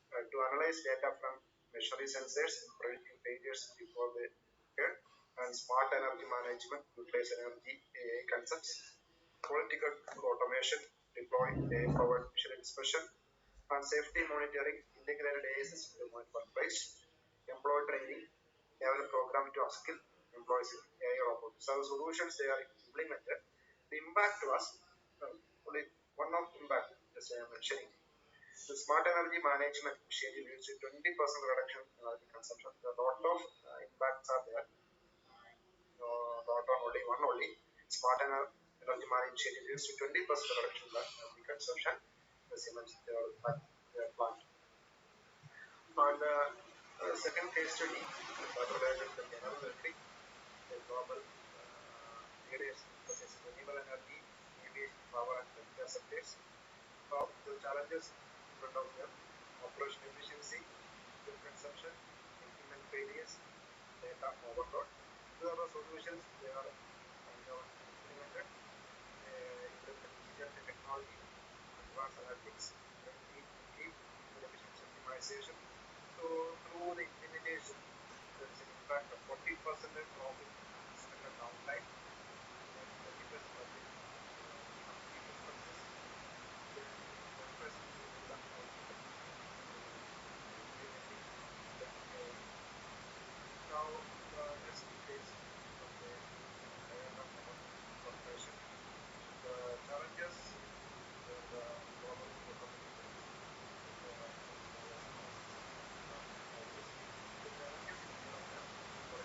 to analyze data from machinery sensors, predicting failures before they occur, and smart energy management, utilize energy AI concepts, political automation, deploy AI-powered visual inspection, and safety monitoring, integrated AI system to monitor workplace, employee training, develop program to upskill employees in AI robots. So solutions they are implemented. The impact to us, only one of impact, just I am mentioning. The smart energy management initiative leads to 20% reduction in energy consumption. A lot of impacts are there. Not on only one only. Smart energy management initiative leads to 20% reduction in energy consumption. The Siemens their plant. And second case study, Dr Baiju the General Electric, the global leaders such as renewable energy, aviation power, and healthcare sectors. The challenges in front of them: operation efficiency, fuel consumption, equipment failures, data overload. These are the solutions they are implemented. Implement digital technology, advanced analytics, predictive fuel efficiency optimization. So through the implementation, there is an impact of 40% drop in unexpected downtime, and 20% drop in upkeep expenses. Then workers will become more productive implementing the AI. Now, the next case from the Toyota Motor Corporation. The challenges were the global automotive production, with the most various causes and technologies. The challenges in front of them, for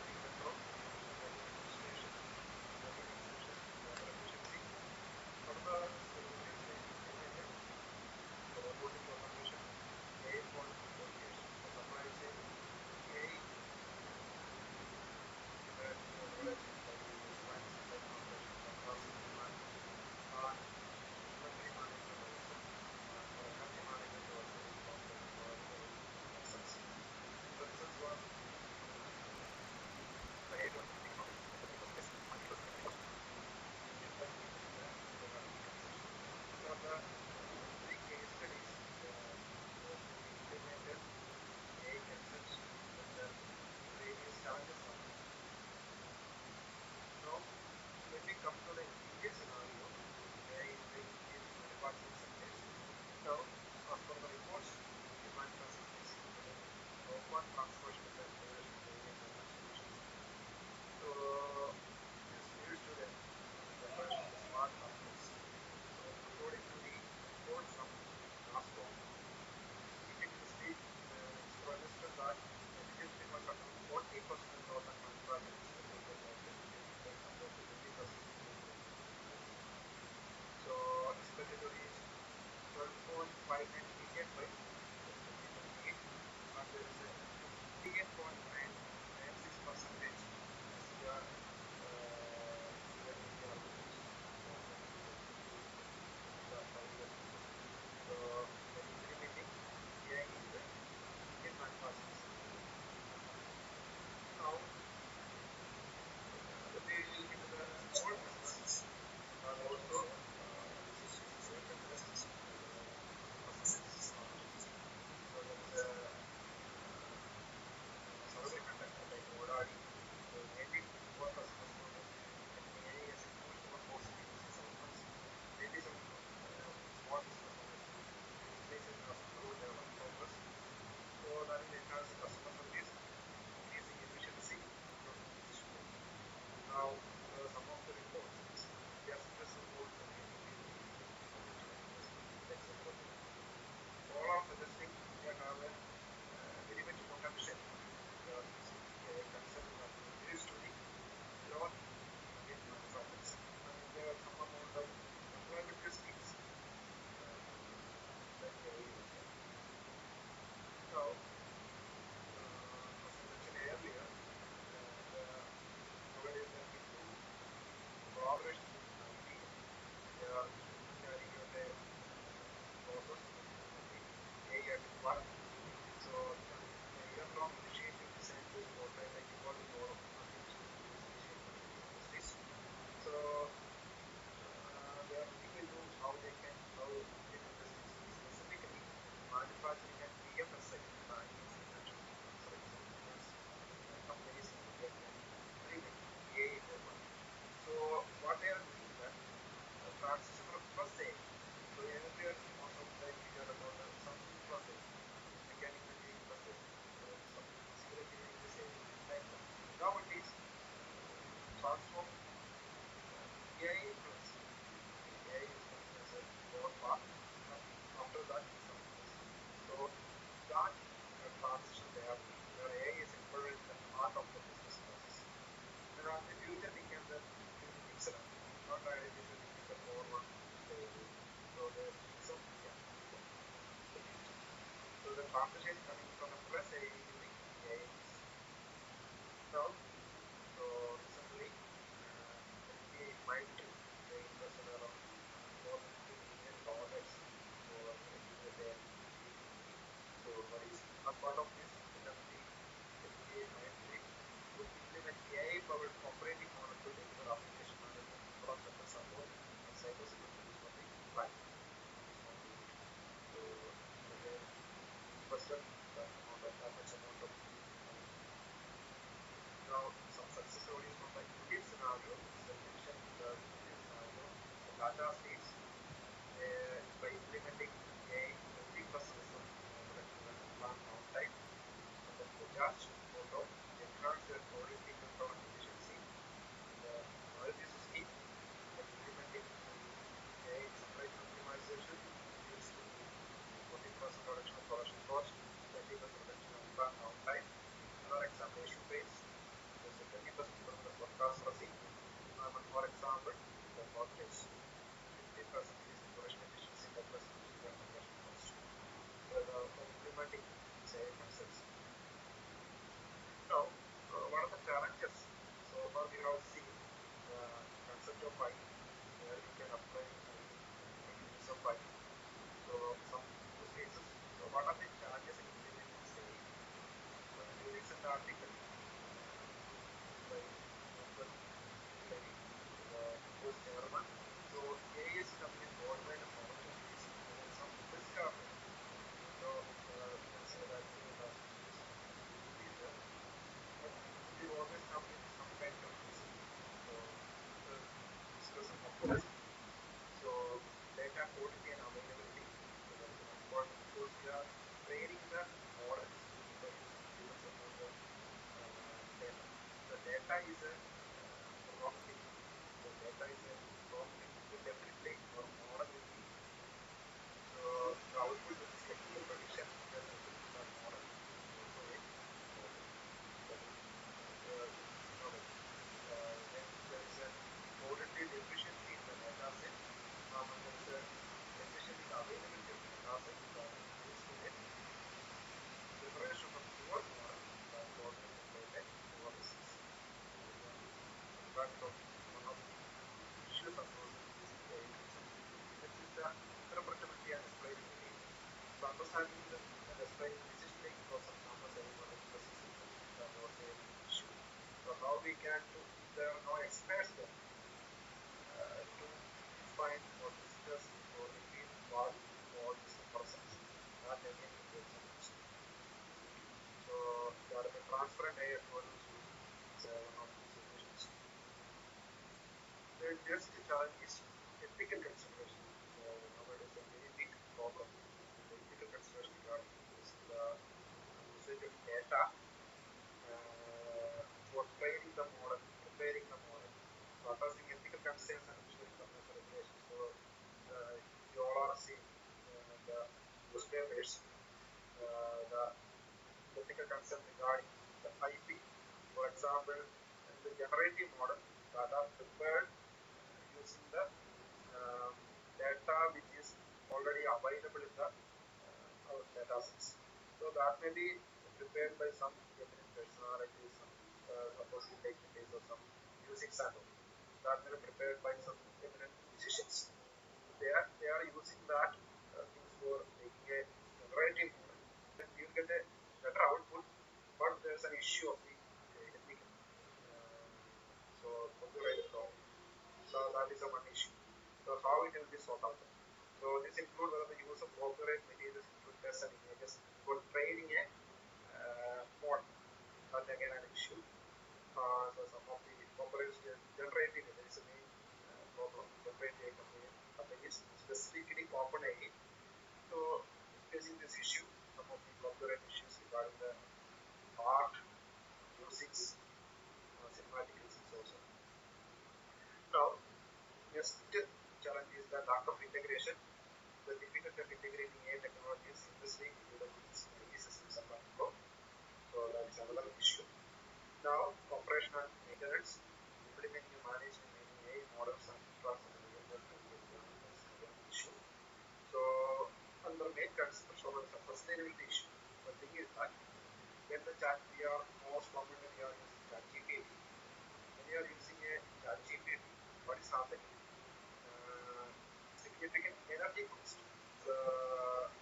especially coming from a plus AI using AIs. Now, so recently, SBI Mindtree, they invested around $450 million for bringing a GPT. So what is a part of this? Ultimately, SBI Mindtree would implement AI-powered operating model to deliver application management, infrastructure support, and cybersecurity for the client. That is one thing. So they invested that amount of that much amount of money. Now, some success stories from the Indian scenario, as I mentioned in the Indian scenario, the data states by implementing AI 20% reduction in plant downtime. And then Bajaj Auto enhanced their quality control and efficiency. And Maruti Suzuki, by implementing AI in supply chain optimization, reduced 14% reduction of production cost, 20% reduction of plant downtime. Another example, issue base, there's a 20% improvement of forecast receipt. One more example, the Godrej, 15% increase in production efficiency, 10% reduction in production cost. So by implementing these AI concepts. Now, what are the challenges? So far we have seen the concept of AI, where we can apply AI and make use of AI. So some use cases. So what are the challenges in implementing this AI? So in a recent article by Dr Baiju, the US chairman, so AI is coming in worldwide opportunities, and then some risk are there. Even though we can say that AI has its utility there, but it will always come with some kind of risk. So discuss some of the risk. So data quality and availability, so that is an important, because we are training the models by using human supported data. The data is a wrong thing. The data is a wrong thing. So definitely our model will be weak. So the output with this technical prediction we are getting from that model is also a problem. That is when there is a quality deficiency in the data set, when there is a deficiency in the availability of the data set, that leads to a generation of a poor model that will always generate a poor results. That is the impact of one of the issues associated with this AI concept. Next is the interpretability and explainability. So understanding and explaining decision making process numbers and system, that was a issue. So how we can do, if there are no experts there to define or discuss or repeat what all these concepts, that again will get some issue. So there are the transparent AI algorithms used is one of the solutions. The next challenge is ethical consideration. So nowadays a very big problem is the ethical consideration regarding using the usage of data for training the model, preparing the model, so addressing ethical concerns and ensuring compliance regulations. So you all are seeing the newspapers, the ethical concern regarding the IP. For example, the generative model that are prepared using the data which is already available in the our data sets. So that may be prepared by some eminent personalities, some suppose we take the case of some music sample, that may be prepared by some eminent musicians. So they are using that things for making a generative model. And you get a better output, but there's an issue of the ethical. So copyright law. So that is a one issue. So how it will be sorted out. So this includes whether the use of copyright materials include text and images for training a model. That again an issue. So some of the copyright generating there is a main problem. Generating companies, specifically OpenAI. So facing this issue, some of the copyright issues regarding the art, music, cinematic music also. Now, next challenge is the lack of integration. The difficulty of integrating AI technology seamlessly into the existing IT systems and workflow. So that is another issue. Now, operation and maintenance, implementing and managing many AI models and infrastructure investment is again an issue. So, another main concern is the sustainability issue. The Then the chat, we are most commonly we are using ChatGPT. When we are using a ChatGPT, what is happening? Significant energy cost. So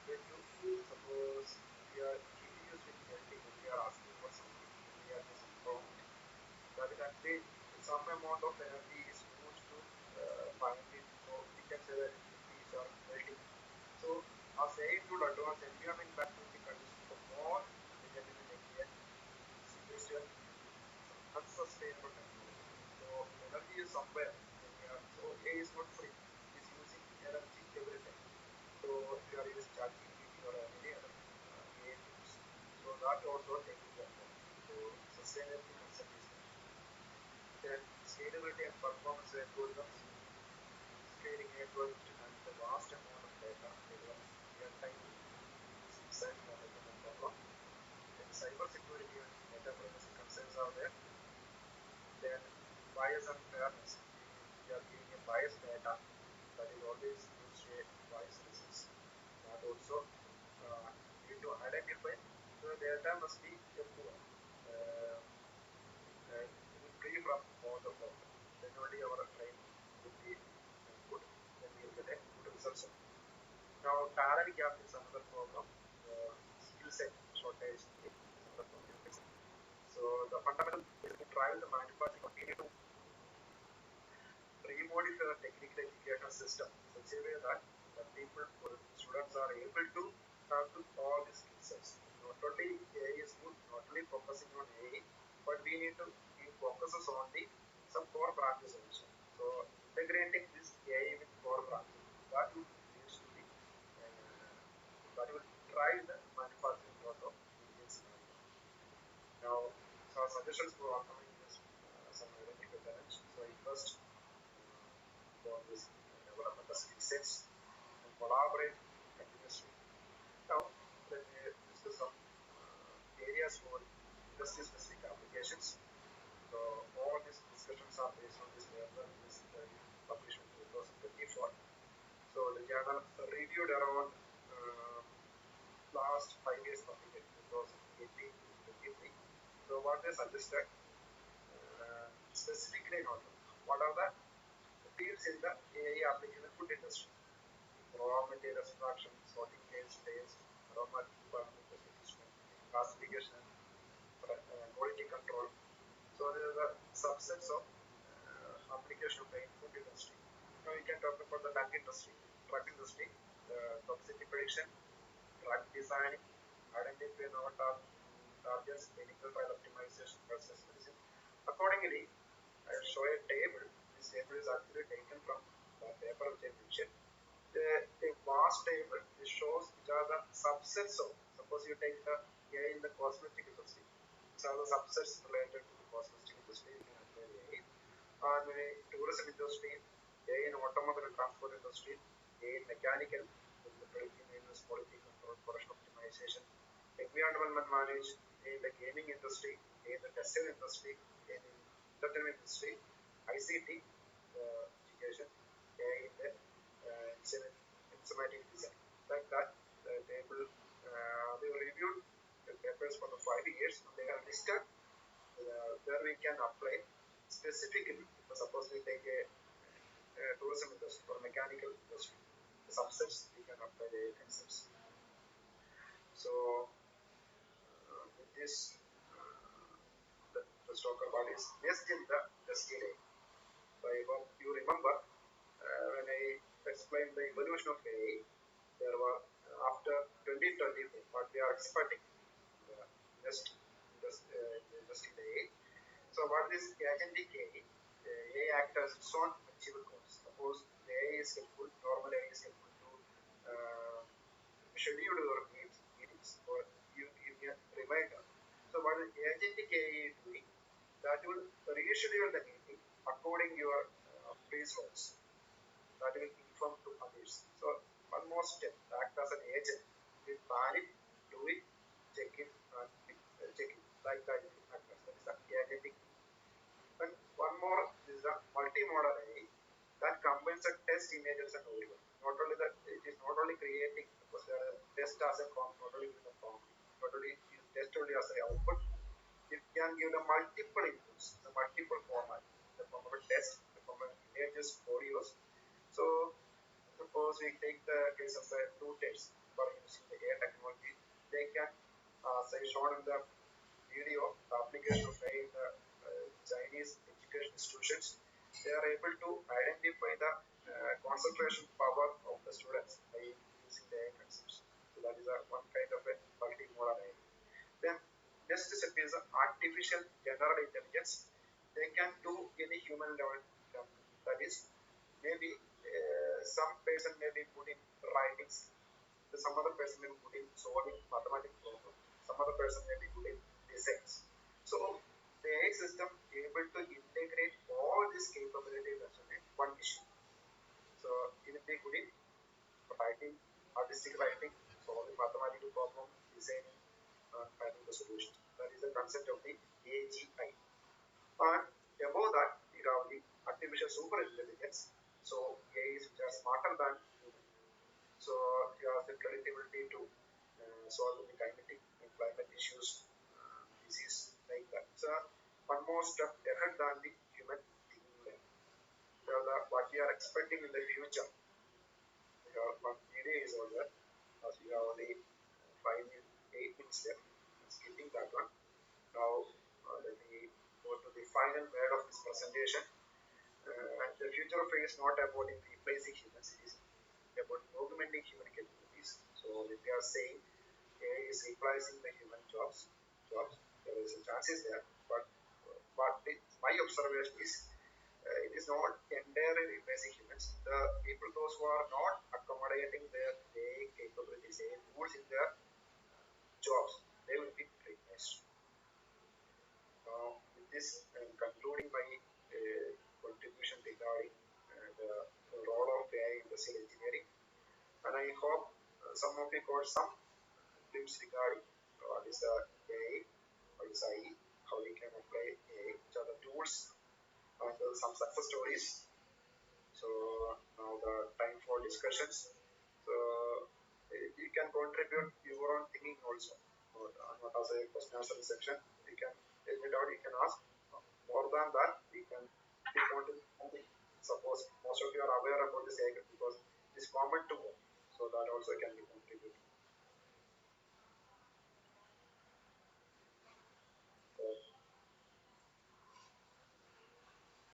when you suppose we are confused with anything, when we are asking for something, when we are using prompt, that will actually some amount of energy is used to find it. So we can say that these are melting. So as AI tool advanced environment compatibility conditions for more intelligent AI is industrial some unsustainable technology. So energy is somewhere when we are so AI is not free. It is using energy every time. So if you are using ChatGPT or any other AI tools, so that also take into account. So sustainability concern is there. Then scalability and performance algorithms, scaling algorithms to handle the vast amount of data, deliver real time insights are again a problem. Then cyber security and data privacy concerns are there. Then bias and fairness. We are giving a biased data that is always used a biased results. That also you need to identify the data must be pure, free from all the problem. Then only our training will be good. Then we will get a good results. Now talent gap is another problem. Skill set shortage is another problem. So the fundamental is to drive the manufacturing continue to remodify the technical education system in such a way that the people, students are able to have to all these skill sets. Not only AI is good, not only focusing on AI, but we need to give focuses on the some core branches also. So integrating this AI with core branches, that will lead to the that will drive the manufacturing growth of Indian scenario. Now, so suggestions for upcoming is some identical challenge. So first for this development of skill sets and collaborate continuously. Now, let me discuss some areas for industry-specific applications. So all these discussions are based on this paper, this published in 2024. So the journal reviewed around last 5 years publication, 2018 to 23. So what they suggested, specifically not what are the fields in the AI application in food industry. Raw material extraction, sorting case, taste, aroma parameter system, classification, quality control. So there are the subsets of application of the food industry. Now we can talk about the drug industry, toxicity prediction, drug designing, identify novel targets, clinical trial optimization, process medicine. Accordingly, I will show a table. This table is actually taken from the paper which I mentioned. The vast table, this shows which are the subsets of, suppose you take the AI in the cosmetic industry, which are the subsets related to the cosmetic industry, you can apply the AI. And in tourism industry, AI in automobile and transport industry, AI in mechanical, with the predictive maintenance, quality control, production optimization, environment management, AI in the gaming industry, AI in the textile industry, AI in entertainment industry, ICT, education, AI in the enzymatic design. Like that, the table, they reviewed the papers for the 5 years and they are listed where we can apply specifically. Suppose we take a tourism industry or mechanical industry, the subsets we can apply the concepts. So with this, let's talk about is next in the industrial AI. So I hope you remember when I explained the evolution of AI, there were after 2024, what we are expecting in the industry AI. So what is agentic AI? AI acts as its own achievable goals. Suppose the AI is helpful, normal AI is helpful to schedule your meetings or you give me a reminder. So what is agentic AI doing? That will reschedule the meeting according to your pre-slots. That will inform to others. So one more step, act as an agent. You plan it, do it, check it, and check it. Like that, it will act as that is the agentic. And one more is the multimodal AI that combines the test images and audio. Not only that, it is not only creating because there are test as a prompt, not only with the prompt, not only you test only value as the output. It can give the multiple inputs, the multiple format, the form of a text, the form of images, audios. So suppose we take the case of the tutors for using the AI technology, they can, say shown in the video, the application of AI in the Chinese education institutions, they are able to identify the concentration power of the students by using the AI concepts. So that is a one kind of a multimodal AI. Then next step is artificial general intelligence. They can do any human level. That is, maybe some person may be good in writing, some other person may be good in solving mathematical problems, some other person may be good in designs. So the AI system able to integrate all these capabilities as one machine. So it will be good in writing, artistic writing, solving mathematical problem, designing, finding the solution. That is the concept of the AGI. And above that, we have the artificial super intelligence. So AI is which are smarter than human. So you have the predictability to solve the climatic and climate issues, disease like that. So one more step ahead than the human thinking level. So what we are expecting in the future. One video is over, as we have only 5 minutes, 8 minutes left. Skipping that one. Now let me go to the final word of this presentation. The future of AI is not about replacing humans, it is about augmenting human capabilities. So if we are saying AI is replacing the human jobs, there is a chances there, but my observation is it is not entirely replacing humans. The people, those who are not accommodating their AI capabilities, AI tools in their jobs, they will be replaced. With this, I'm concluding my contribution regarding the role of AI in industrial engineering, and I hope some of you got some tips regarding what is the AI, what is IE, how we can apply AI, which are the tools, and some success stories. So now the time for discussions. So you can contribute your own thinking also. Not as a question answer section. You can take it out. You can ask. More than that, we can keep on to something. Suppose most of you are aware about this AI because it's common to, so that also can be contributed.